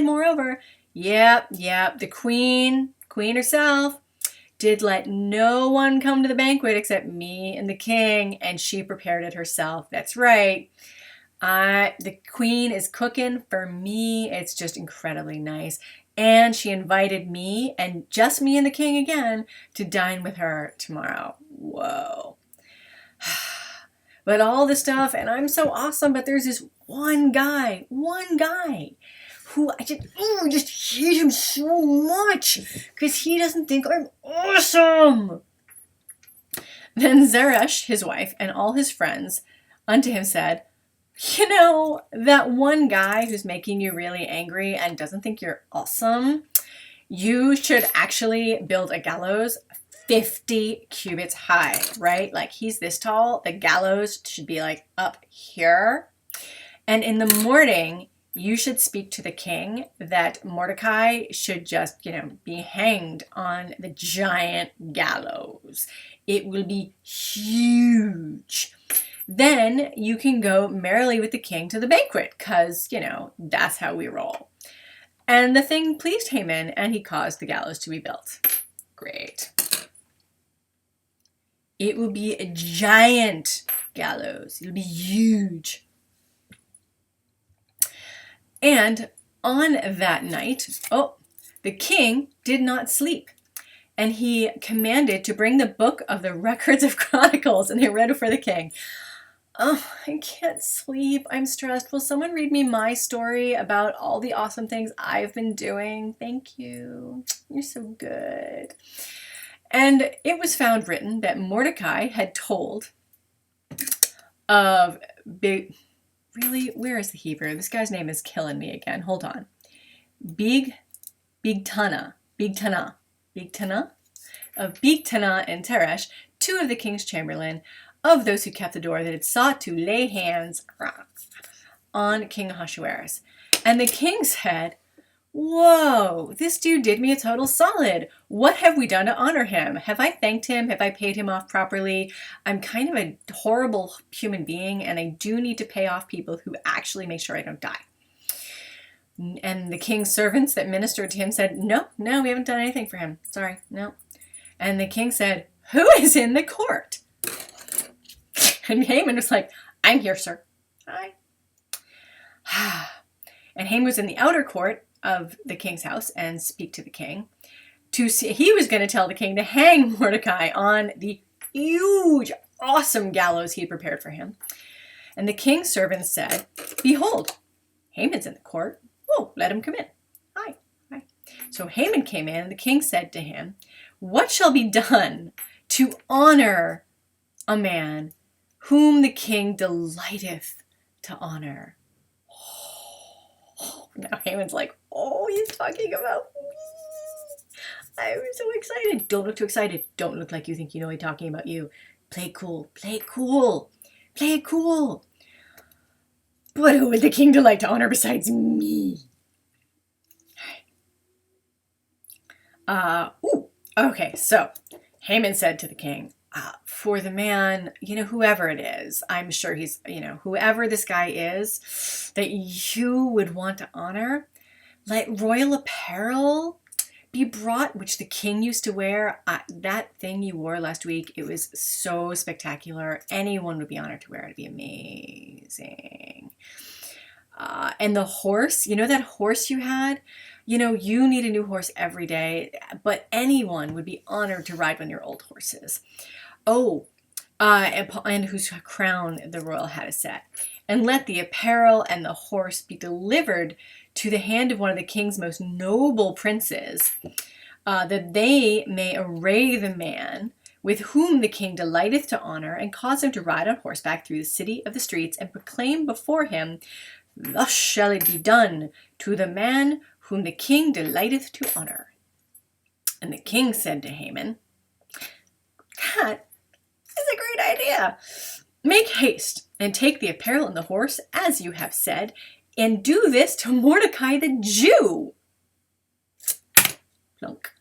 [SPEAKER 2] moreover, yep, the queen herself, did let no one come to the banquet except me and the king, and she prepared it herself. That's right. The queen is cooking for me. It's just incredibly nice. And she invited me, and just me and the king again, to dine with her tomorrow. Whoa. But all this stuff, and I'm so awesome, but there's this one guy, who I just hate him so much because he doesn't think I'm awesome. Then Zeresh, his wife, and all his friends unto him said, you know, that one guy who's making you really angry and doesn't think you're awesome, you should actually build a gallows 50 cubits high, right? Like he's this tall. The gallows should be like up here. And in the morning, you should speak to the king that Mordecai should just, be hanged on the giant gallows. It will be huge. Then you can go merrily with the king to the banquet because, that's how we roll. And the thing pleased Haman, and he caused the gallows to be built. Great. It will be a giant gallows. It'll be huge. And on that night, the king did not sleep. And he commanded to bring the book of the records of Chronicles, and they read it for the king. Oh, I can't sleep. I'm stressed. Will someone read me my story about all the awesome things I've been doing? Thank you. You're so good. And it was found written that Mordecai had told of really, where is the Hebrew? This guy's name is killing me again. Hold on. Bigtana of Bigtana and Teresh, 2 of the king's chamberlain, of those who kept the door, that had sought to lay hands on King Ahasuerus. And the king said, whoa, this dude did me a total solid. What have we done to honor him? Have I thanked him? Have I paid him off properly? I'm kind of a horrible human being, and I do need to pay off people who actually make sure I don't die. And the king's servants that ministered to him said, no, we haven't done anything for him. Sorry, no. And the king said, who is in the court? And Haman was like, I'm here, sir. Hi. And Haman was in the outer court of the king's house and speak to the king. He was going to tell the king to hang Mordecai on the huge, awesome gallows he prepared for him. And the king's servants said, behold, Haman's in the court. Oh, let him come in. Hi. So Haman came in, and the king said to him, what shall be done to honor a man whom the king delighteth to honor? Now Haman's like, he's talking about me. I'm so excited. Don't look too excited. Don't look like you think you know he's talking about you. Play cool. But who would the king delight to honor besides me? Okay, so Haman said to the king, for the man, whoever it is, I'm sure he's, whoever this guy is that you would want to honor, let royal apparel be brought, which the king used to wear. That thing you wore last week, it was so spectacular. Anyone would be honored to wear it. It'd be amazing. And the horse, that horse you had, you need a new horse every day, but anyone would be honored to ride one of your old horses. And whose crown the royal had is set. And let the apparel and the horse be delivered to the hand of one of the king's most noble princes, that they may array the man with whom the king delighteth to honor, and cause him to ride on horseback through the city of the streets, and proclaim before him, thus shall it be done to the man whom the king delighteth to honor. And the king said to Haman, that is a great idea. Make haste and take the apparel and the horse, as you have said, and do this to Mordecai the Jew, plunk,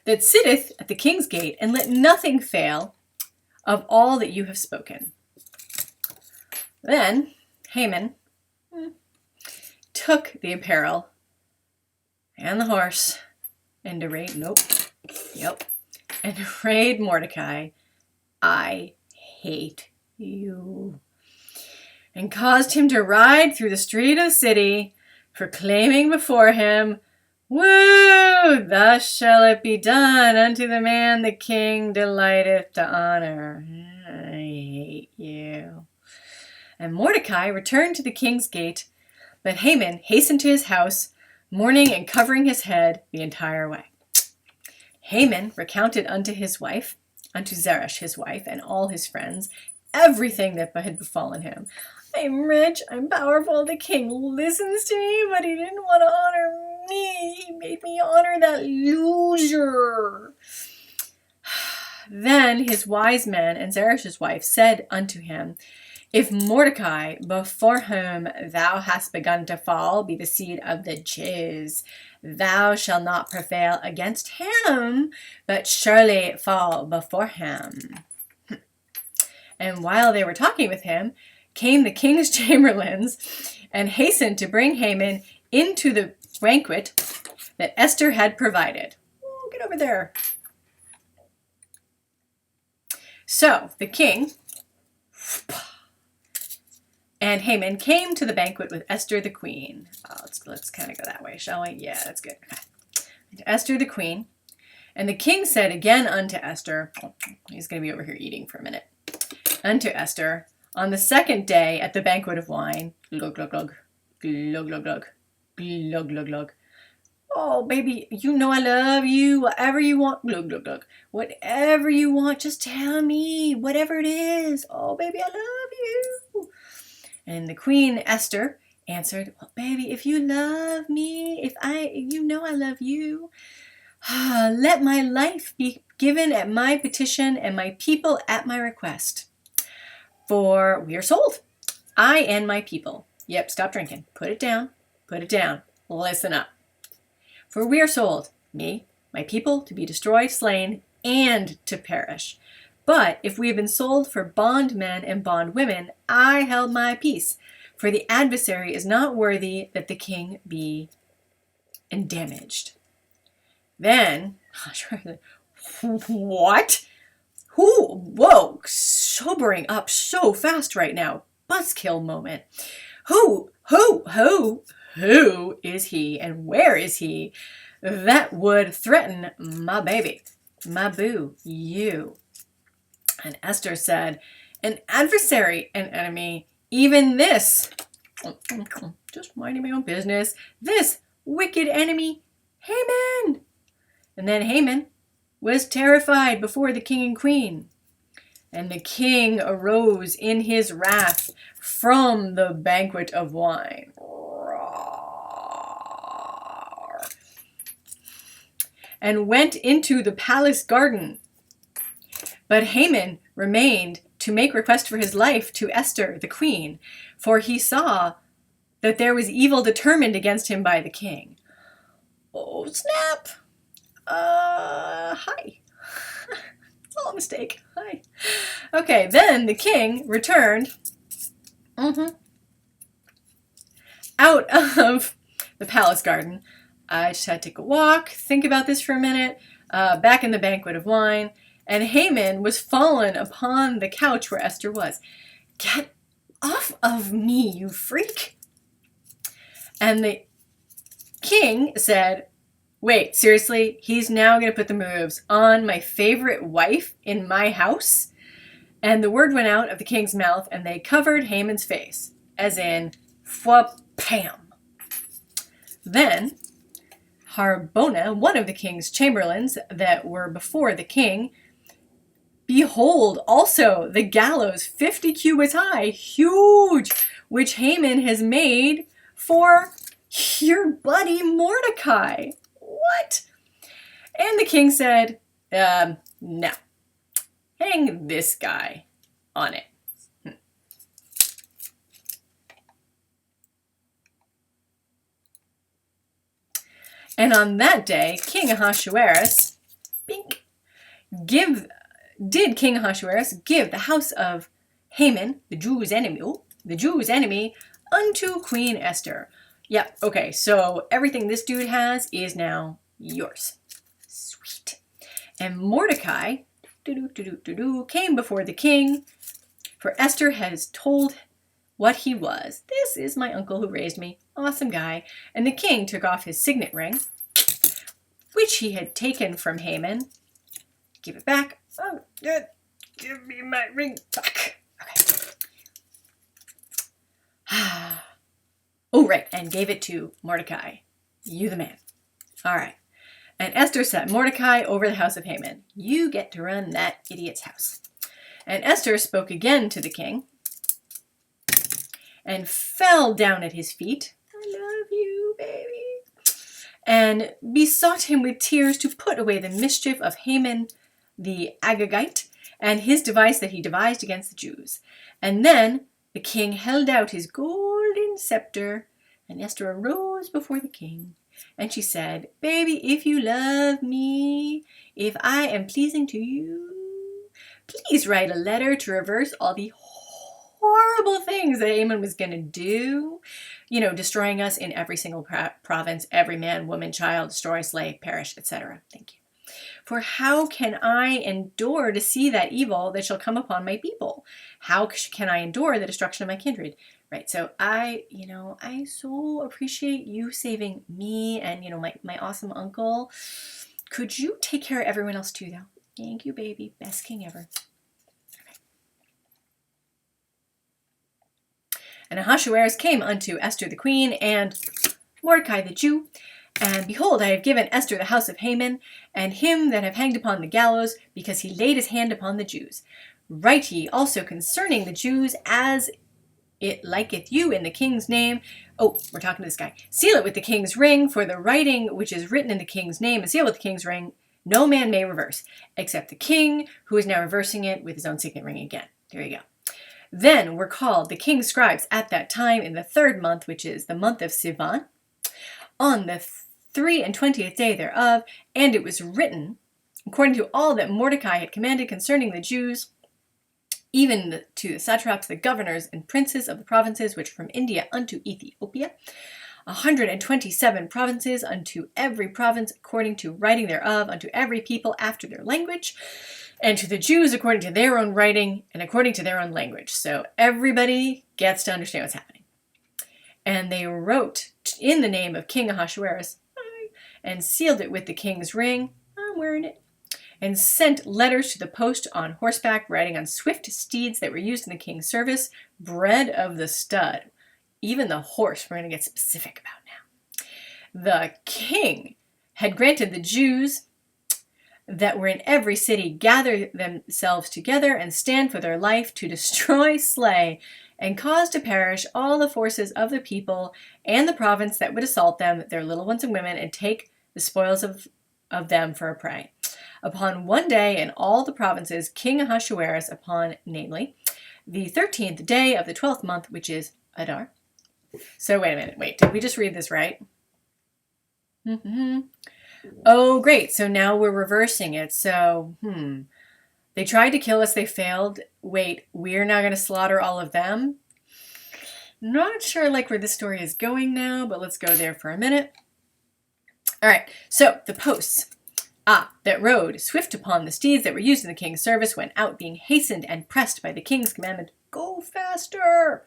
[SPEAKER 2] that sitteth at the king's gate, and let nothing fail of all that you have spoken. Then Haman took the apparel and the horse and arrayed, and arrayed Mordecai, I hate you, and caused him to ride through the street of the city, proclaiming before him, Woo! Thus shall it be done unto the man the king delighteth to honor. I hate you. And Mordecai returned to the king's gate, but Haman hastened to his house, mourning and covering his head the entire way. Haman recounted unto his wife, unto Zeresh his wife, and all his friends, everything that had befallen him. I'm rich, I'm powerful, the king listens to me, but he didn't want to honor me. He made me honor that loser. Then his wise men and Zeresh's wife said unto him, If Mordecai, before whom thou hast begun to fall, be the seed of the Jews, thou shalt not prevail against him, but surely fall before him. And while they were talking with him, came the king's chamberlains and hastened to bring Haman into the banquet that Esther had provided. Oh, get over there. So the king and Haman came to the banquet with Esther the queen. Let's kind of go that way, shall we? Yeah, that's good. Okay. Esther the queen. And the king said again unto Esther, he's going to be over here eating for a minute, unto Esther, on the second day at the banquet of wine, glug, glug, glug, glug, glug, glug, glug, glug, glug. Oh, baby, you know I love you. Whatever you want, glug, glug, glug. Whatever you want, just tell me. Whatever it is. Oh, baby, I love you. And the queen, Esther, answered, well, baby, if you love me, you know I love you. Let my life be given at my petition and my people at my request. For we are sold, I and my people. Yep, stop drinking. Put it down. Put it down. Listen up. For we are sold, me, my people, to be destroyed, slain, and to perish. But if we have been sold for bondmen and bondwomen, I held my peace. For the adversary is not worthy that the king be endamaged. Then, what? Who? Whoa, sobering up so fast right now. Buzzkill moment. Who is he and where is he that would threaten my baby, my boo, you? And Esther said, an adversary, an enemy, even this, just minding my own business, this wicked enemy, Haman. And then Haman was terrified before the king and queen. And the king arose in his wrath from the banquet of wine. And went into the palace garden. But Haman remained to make request for his life to Esther, the queen, for he saw that there was evil determined against him by the king. Oh, snap! Hi. It's all a mistake. Hi. Okay, then the king returned out of the palace garden. I just had to take a walk, think about this for a minute, back in the banquet of wine, and Haman was fallen upon the couch where Esther was. Get off of me, you freak! And the king said, wait, seriously? He's now going to put the moves on my favorite wife in my house? And the word went out of the king's mouth, and they covered Haman's face, as in, pam. Then Harbona, one of the king's chamberlains that were before the king, behold, also the gallows 50 cubits high, huge, which Haman has made for your buddy Mordecai. What? And the king said, no, hang this guy on it. And on that day, King Ahasuerus, did King Ahasuerus give the house of Haman, the Jews' enemy, unto Queen Esther. Yep, okay, so everything this dude has is now yours. Sweet. And Mordecai came before the king, for Esther has told what he was. This is my uncle who raised me. Awesome guy. And the king took off his signet ring, which he had taken from Haman. Give it back. Oh, good. Give me my ring back. Okay. Oh, right. And gave it to Mordecai. You the man. All right. And Esther set Mordecai over the house of Haman. You get to run that idiot's house. And Esther spoke again to the king and fell down at his feet. I love you, baby. And besought him with tears to put away the mischief of Haman the Agagite and his device that he devised against the Jews. And then the king held out his golden scepter, and Esther arose before the king. And she said, baby, if you love me, if I am pleasing to you, please write a letter to reverse all the horrible things that Haman was going to do. You know, destroying us in every single province, every man, woman, child, destroy, slay, perish, etc. Thank you. For how can I endure to see that evil that shall come upon my people? How can I endure the destruction of my kindred? Right, so I so appreciate you saving me and, my awesome uncle. Could you take care of everyone else too, though? Thank you, baby. Best king ever. Okay. And Ahasuerus came unto Esther the queen and Mordecai the Jew. And behold, I have given Esther the house of Haman, and him that have hanged upon the gallows, because he laid his hand upon the Jews. Write ye also concerning the Jews, as it liketh you in the king's name. Oh, we're talking to this guy. Seal it with the king's ring, for the writing which is written in the king's name, and seal with the king's ring, no man may reverse, except the king, who is now reversing it with his own signet ring again. There you go. Then were called the king's scribes at that time in the 3rd month, which is the month of Sivan, on the 23rd day thereof, and it was written, according to all that Mordecai had commanded concerning the Jews, even to the satraps, the governors, and princes of the provinces which from India unto Ethiopia, 127 provinces, unto every province according to writing thereof, unto every people after their language, and to the Jews according to their own writing and according to their own language. So everybody gets to understand what's happening. And they wrote in the name of King Ahasuerus, and sealed it with the king's ring, I'm wearing it, and sent letters to the post on horseback, riding on swift steeds that were used in the king's service, bred of the stud. Even the horse we're going to get specific about now. The king had granted the Jews that were in every city gather themselves together and stand for their life to destroy, slay, and cause to perish all the forces of the people and the province that would assault them, their little ones and women, and take the spoils of them for a prey. Upon one day in all the provinces, King Ahasuerus, upon, namely, the 13th day of the 12th month, which is Adar. So wait a minute, did we just read this right? Oh, great, so now we're reversing it. So, they tried to kill us, they failed. Wait, we're now going to slaughter all of them? Not sure where this story is going now, but let's go there for a minute. All right, so the posts that rode swift upon the steeds that were used in the king's service went out, being hastened and pressed by the king's commandment, go faster.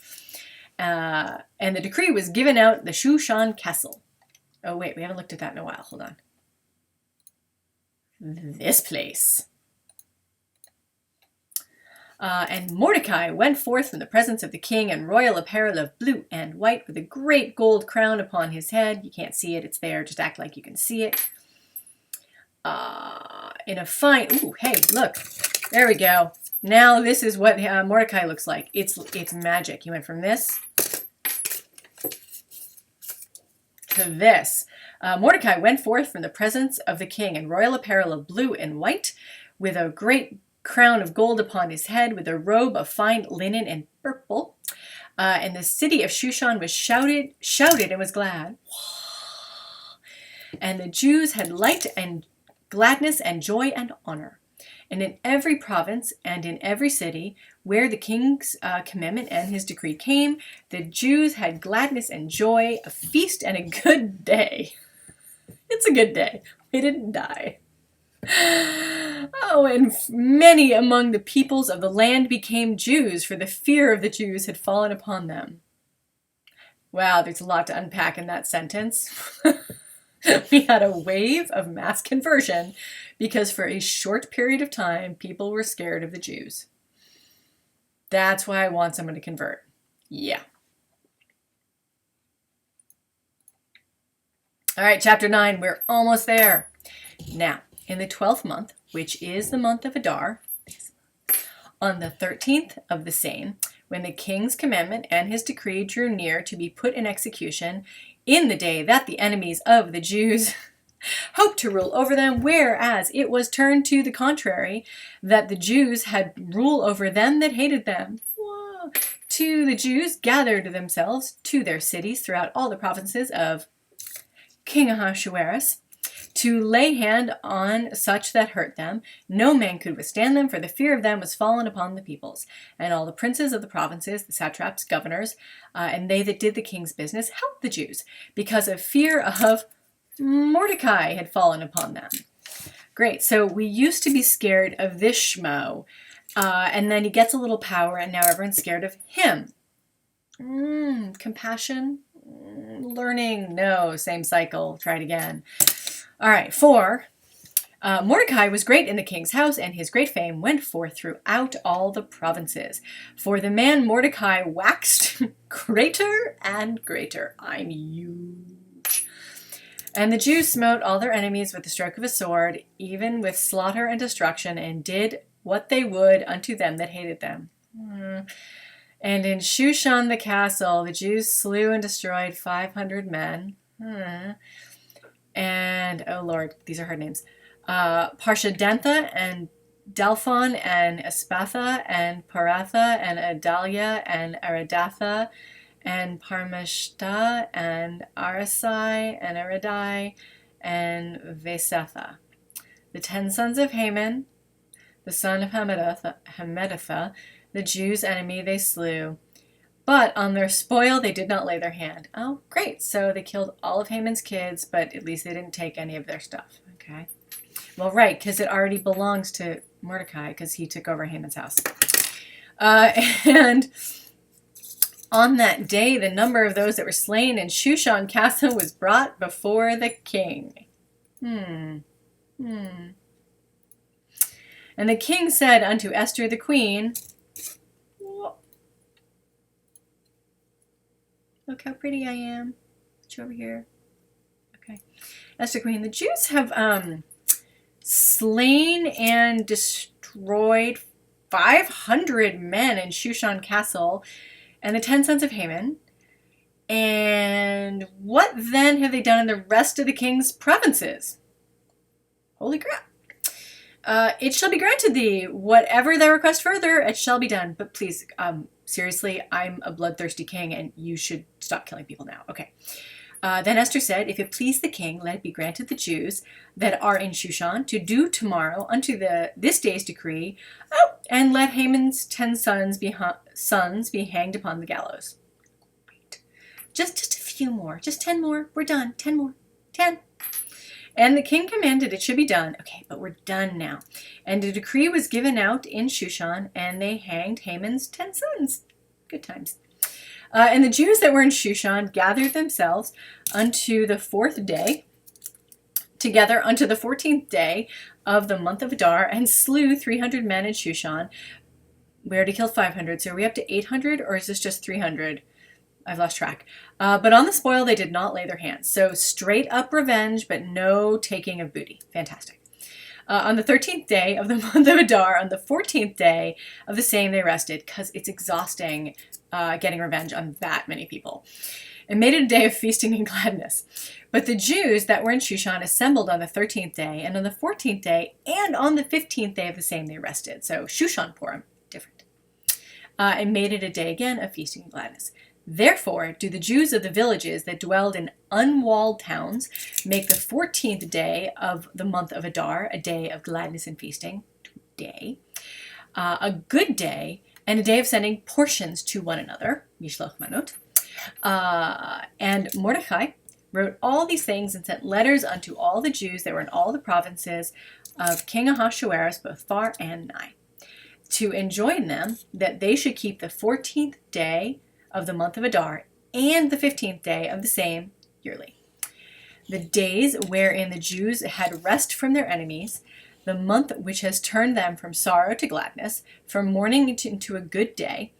[SPEAKER 2] And the decree was given out the Shushan Castle. Oh, wait, we haven't looked at that in a while. Hold on. This place. And Mordecai went forth from the presence of the king in royal apparel of blue and white, with a great gold crown upon his head. You can't see it, it's there, just act like you can see it. In a fine, ooh, hey, look, there we go. Now this is what Mordecai looks like. It's magic. He went from this to this. Mordecai went forth from the presence of the king in royal apparel of blue and white, with a great crown of gold upon his head, with a robe of fine linen and purple. And the city of Shushan was shouted and was glad. And the Jews had light and gladness and joy and honor. And in every province and in every city where the king's commandment and his decree came, the Jews had gladness and joy, a feast and a good day. It's a good day. We didn't die. Oh, and many among the peoples of the land became Jews, for the fear of the Jews had fallen upon them. Wow, there's a lot to unpack in that sentence. We had a wave of mass conversion because for a short period of time, people were scared of the Jews. That's why I want someone to convert. Yeah. All right, chapter 9, we're almost there. Now, in the 12th month, which is the month of Adar, on the 13th of the same, when the king's commandment and his decree drew near to be put in execution, in the day that the enemies of the Jews hoped to rule over them, whereas it was turned to the contrary, that the Jews had rule over them that hated them. Whoa. To the Jews gathered themselves to their cities throughout all the provinces of King Ahasuerus, to lay hand on such that hurt them. No man could withstand them, for the fear of them was fallen upon the peoples. And all the princes of the provinces, the satraps, governors, and they that did the king's business helped the Jews, because of fear of Mordecai had fallen upon them. Great, so we used to be scared of this schmo, and then he gets a little power, and now everyone's scared of him. Compassion? Learning? No, same cycle. Try it again. All right, 4. Mordecai was great in the king's house, and his great fame went forth throughout all the provinces. For the man Mordecai waxed greater and greater. I'm huge. And the Jews smote all their enemies with the stroke of a sword, even with slaughter and destruction, and did what they would unto them that hated them. And in Shushan the castle, the Jews slew and destroyed 500 men. And, oh Lord, these are hard names. Parshadantha and Dalphon and Espatha and Paratha and Adalia and Aridatha and Parmashta and Arasai and Aradai and Vesetha. The 10 sons of Haman, the son of Hammedatha, the Jews' enemy, they slew. But on their spoil they did not lay their hand. Oh, great. So they killed all of Haman's kids, but at least they didn't take any of their stuff. Okay. Well, right, because it already belongs to Mordecai, because he took over Haman's house. And on that day, the number of those that were slain in Shushan Castle was brought before the king. And the king said unto Esther the queen, look how pretty I am. Put you over here. Okay. Esther queen, the Jews have slain and destroyed 500 men in Shushan Castle and the 10 sons of Haman. And what then have they done in the rest of the king's provinces? Holy crap. It shall be granted thee. Whatever thy request further, it shall be done. But please, seriously, I'm a bloodthirsty king, and you should stop killing people now. Okay. Then Esther said, if it please the king, let it be granted the Jews that are in Shushan to do tomorrow unto this day's decree, and let Haman's 10 sons be hanged upon the gallows. Great. Just a few more. Just 10 more. We're done. 10 more. 10. And the king commanded it should be done. Okay, but we're done now. And a decree was given out in Shushan, and they hanged Haman's 10 sons. Good times. And the Jews that were in Shushan gathered themselves unto the 4th day, together unto the 14th day of the month of Adar, and slew 300 men in Shushan. We already killed 500, so are we up to 800, or is this just 300? I've lost track. But on the spoil they did not lay their hands. So straight up revenge, but no taking of booty. Fantastic. On the 13th day of the month of Adar, on the 14th day of the same, they rested, because it's exhausting getting revenge on that many people, and made it a day of feasting and gladness. But the Jews that were in Shushan assembled on the 13th day, and on the 14th day, and on the 15th day of the same, they rested. So Shushan Purim, different. And made it a day again of feasting and gladness. Therefore do the Jews of the villages that dwelled in unwalled towns make the 14th day of the month of Adar a day of gladness and feasting, today, a good day, and a day of sending portions to one another, Mishloch Manot. And Mordechai wrote all these things and sent letters unto all the Jews that were in all the provinces of King Ahasuerus, both far and nigh, to enjoin them that they should keep the 14th day of the month of Adar and the 15th day of the same yearly. The days wherein the Jews had rest from their enemies, the month which has turned them from sorrow to gladness, from mourning into a good day,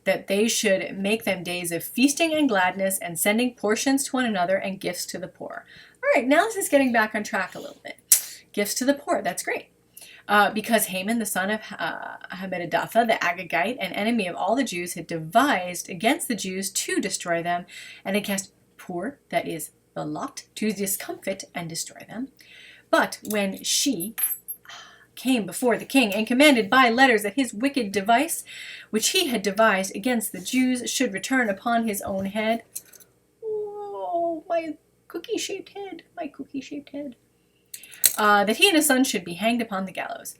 [SPEAKER 2] that they should make them days of feasting and gladness and sending portions to one another and gifts to the poor. All right, now this is getting back on track a little bit. Gifts to the poor, that's great. Because Haman, the son of Hammedatha, the Agagite, an enemy of all the Jews, had devised against the Jews to destroy them, and had cast Pur, that is, the lot, to discomfit and destroy them. But when she came before the king and commanded by letters that his wicked device, which he had devised against the Jews, should return upon his own head. Oh, my cookie-shaped head, that he and his son should be hanged upon the gallows.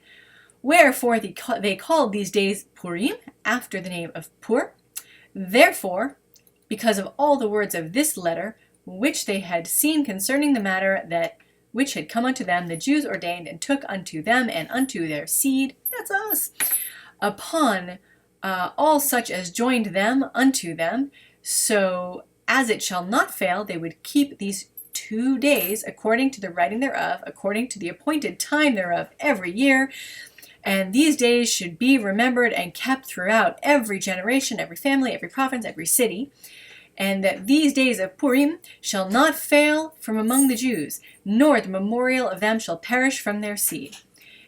[SPEAKER 2] Wherefore they called these days Purim, after the name of Pur. Therefore, because of all the words of this letter, which they had seen concerning the matter that which had come unto them, the Jews ordained and took unto them and unto their seed, that's us, upon all such as joined them unto them, so as it shall not fail, they would keep these 2 days, according to the writing thereof, according to the appointed time thereof, every year. And these days should be remembered and kept throughout every generation, every family, every province, every city. And that these days of Purim shall not fail from among the Jews, nor the memorial of them shall perish from their seed.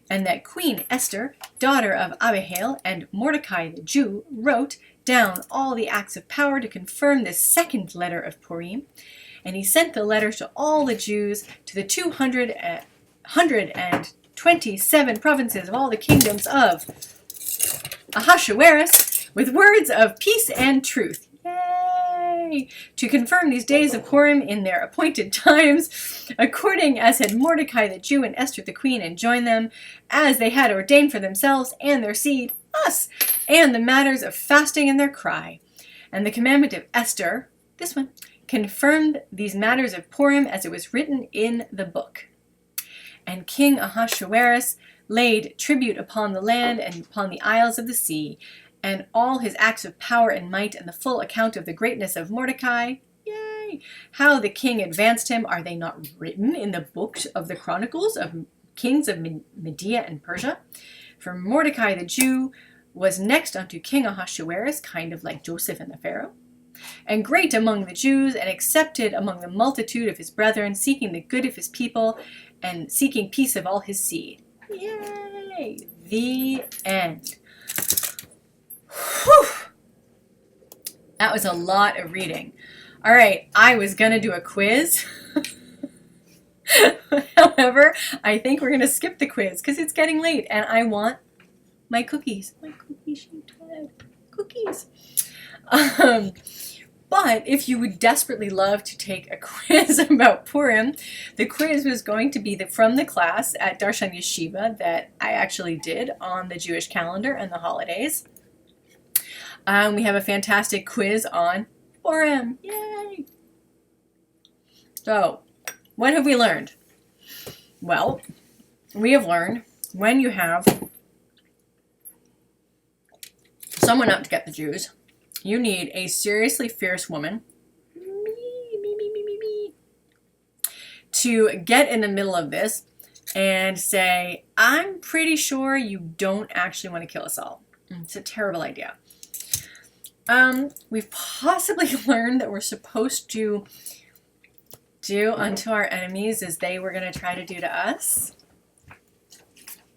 [SPEAKER 2] And that Queen Esther, daughter of Abihail, and Mordecai the Jew, wrote down all the acts of power to confirm this second letter of Purim. And he sent the letters to all the Jews, to the 127 provinces of all the kingdoms of Ahasuerus, with words of peace and truth. Yay! To confirm these days of Purim in their appointed times, according as had Mordecai the Jew and Esther the queen enjoined them, as they had ordained for themselves and their seed, us, and the matters of fasting and their cry. And the commandment of Esther, this one, confirmed these matters of Purim as it was written in the book. And King Ahasuerus laid tribute upon the land and upon the isles of the sea, and all his acts of power and might, and the full account of the greatness of Mordecai. Yay! How the king advanced him, are they not written in the books of the chronicles of kings of Media and Persia? For Mordecai the Jew was next unto King Ahasuerus, kind of like Joseph and the Pharaoh, and great among the Jews, and accepted among the multitude of his brethren, seeking the good of his people, and seeking peace of all his seed. Yay! The end. Whew! That was a lot of reading. All right, I was going to do a quiz. However, I think we're going to skip the quiz because it's getting late and I want my cookies. My cookie-shaped head. Cookies. But if you would desperately love to take a quiz about Purim, the quiz was going to be from the class at Darshan Yeshiva that I actually did on the Jewish calendar and the holidays. We have a fantastic quiz on Purim. Yay! So, what have we learned? Well, we have learned when you have someone out to get the Jews, you need a seriously fierce woman to get in the middle of this and say, I'm pretty sure you don't actually want to kill us all. It's a terrible idea. We've possibly learned that we're supposed to do unto our enemies as they were going to try to do to us.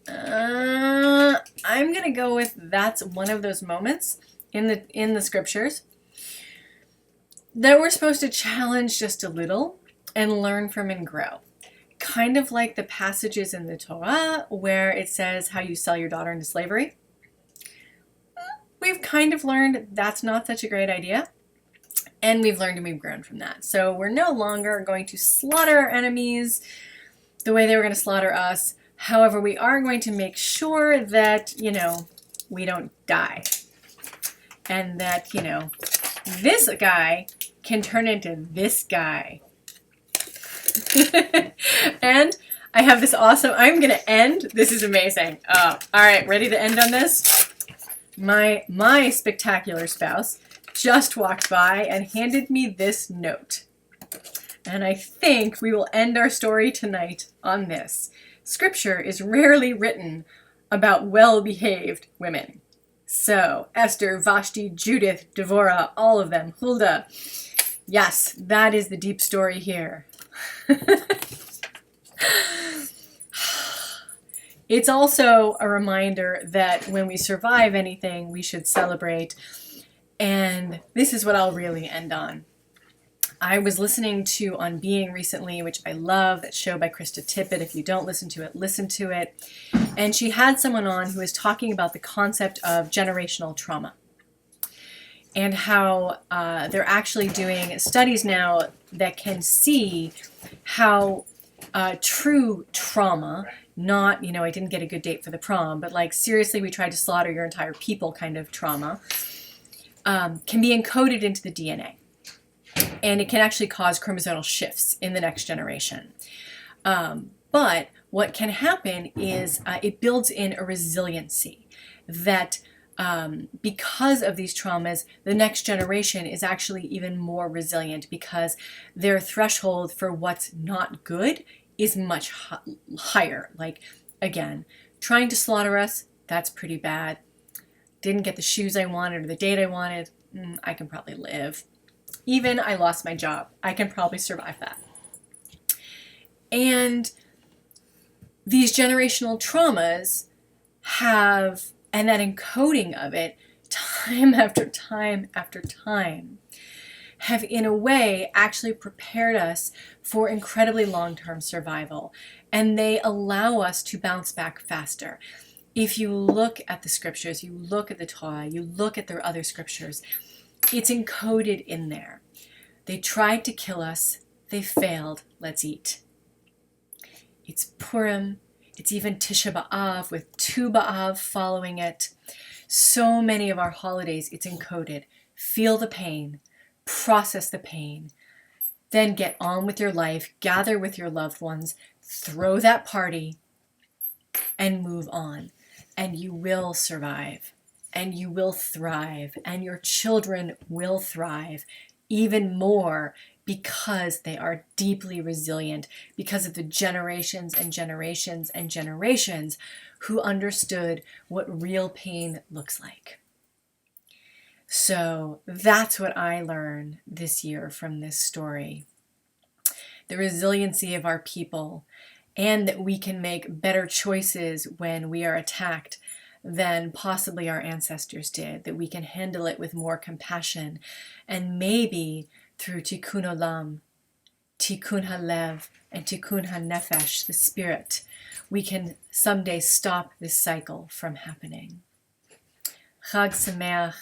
[SPEAKER 2] I'm going to go with that's one of those moments in the scriptures that we're supposed to challenge just a little and learn from and grow. Kind of like the passages in the Torah where it says how you sell your daughter into slavery. We've kind of learned that's not such a great idea. And we've learned and we've grown from that. So we're no longer going to slaughter our enemies the way they were going to slaughter us. However, we are going to make sure that, we don't die. And that, this guy can turn into this guy. And I have this awesome, I'm going to end. This is amazing. All right, ready to end on this? My spectacular spouse just walked by and handed me this note. And I think we will end our story tonight on this. Scripture is rarely written about well-behaved women. So, Esther, Vashti, Judith, Devorah, all of them, Huldah. Yes, that is the deep story here. It's also a reminder that when we survive anything, we should celebrate. And this is what I'll really end on. I was listening to On Being recently, which I love, that show by Krista Tippett. If you don't listen to it, listen to it. And she had someone on who was talking about the concept of generational trauma and how they're actually doing studies now that can see how true trauma, not, I didn't get a good date for the prom, but like seriously, we tried to slaughter your entire people kind of trauma, can be encoded into the DNA. And it can actually cause chromosomal shifts in the next generation. But what can happen is it builds in a resiliency that because of these traumas, the next generation is actually even more resilient because their threshold for what's not good is much higher. Like, again, trying to slaughter us, that's pretty bad. Didn't get the shoes I wanted or the date I wanted, I can probably live. Even I lost my job, I can probably survive that. And these generational traumas have, and that encoding of it, time after time after time, have in a way actually prepared us for incredibly long-term survival. And they allow us to bounce back faster. If you look at the scriptures, you look at the Torah, you look at their other scriptures, it's encoded in there. They tried to kill us. They failed. Let's eat. It's Purim. It's even Tisha B'Av with Tu B'Av following it. So many of our holidays, it's encoded. Feel the pain. Process the pain. Then get on with your life. Gather with your loved ones. Throw that party and move on. And you will survive. And you will thrive, and your children will thrive even more because they are deeply resilient, because of the generations and generations and generations who understood what real pain looks like. So that's what I learned this year from this story. The resiliency of our people, and that we can make better choices when we are attacked than possibly our ancestors did, that we can handle it with more compassion, and maybe through tikkun olam, tikkun halev, and tikkun hanefesh, the spirit, we can someday stop this cycle from happening. Chag Sameach.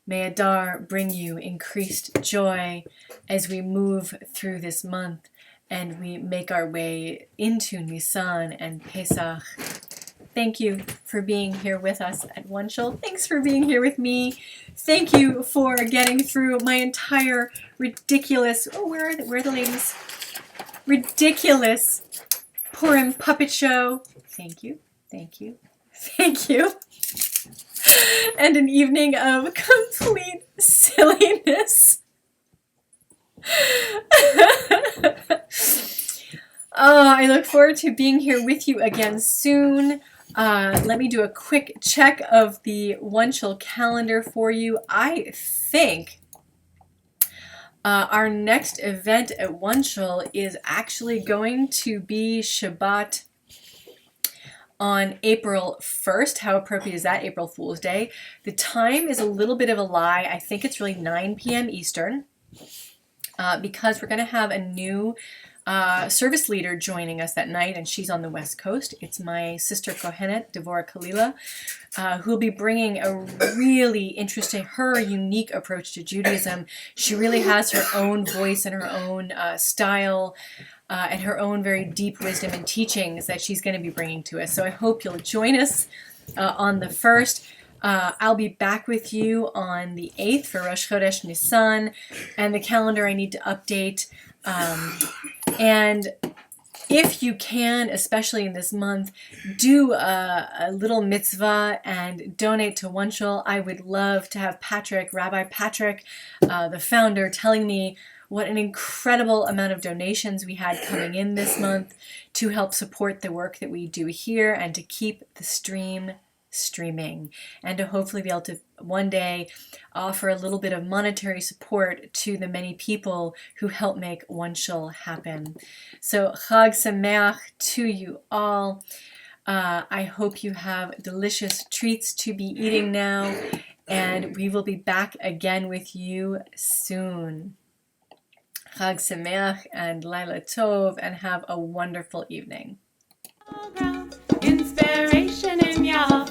[SPEAKER 2] May Adar bring you increased joy as we move through this month and we make our way into Nisan and Pesach. Thank you for being here with us at OneShul. Thanks for being here with me. Thank you for getting through my entire ridiculous, where are the ladies? Ridiculous Purim puppet show. Thank you, thank you, thank you. And an evening of complete silliness. I look forward to being here with you again soon. Let me do a quick check of the OneShul calendar for you. I think our next event at OneShul is actually going to be Shabbat on April 1st. How appropriate is that? April Fool's Day. The time is a little bit of a lie. I think it's really 9 p.m. Eastern because we're going to have a new service leader joining us that night, and she's on the West Coast. It's my sister Kohenet, Devorah Kalila, who will be bringing a really interesting, her unique approach to Judaism. She really has her own voice and her own style and her own very deep wisdom and teachings that she's going to be bringing to us. So I hope you'll join us on the 1st. I'll be back with you on the 8th for Rosh Chodesh Nisan, and the calendar I need to update. And if you can, especially in this month, do a little mitzvah and donate to OneShul. I would love to have Rabbi Patrick, the founder, telling me what an incredible amount of donations we had coming in this month to help support the work that we do here and to keep the stream streaming, and to hopefully be able to one day offer a little bit of monetary support to the many people who help make OneShul happen. So Chag Sameach to you all. I hope you have delicious treats to be eating now, and we will be back again with you soon. Chag Sameach and Laila Tov, and have a wonderful evening.
[SPEAKER 1] Inspiration in your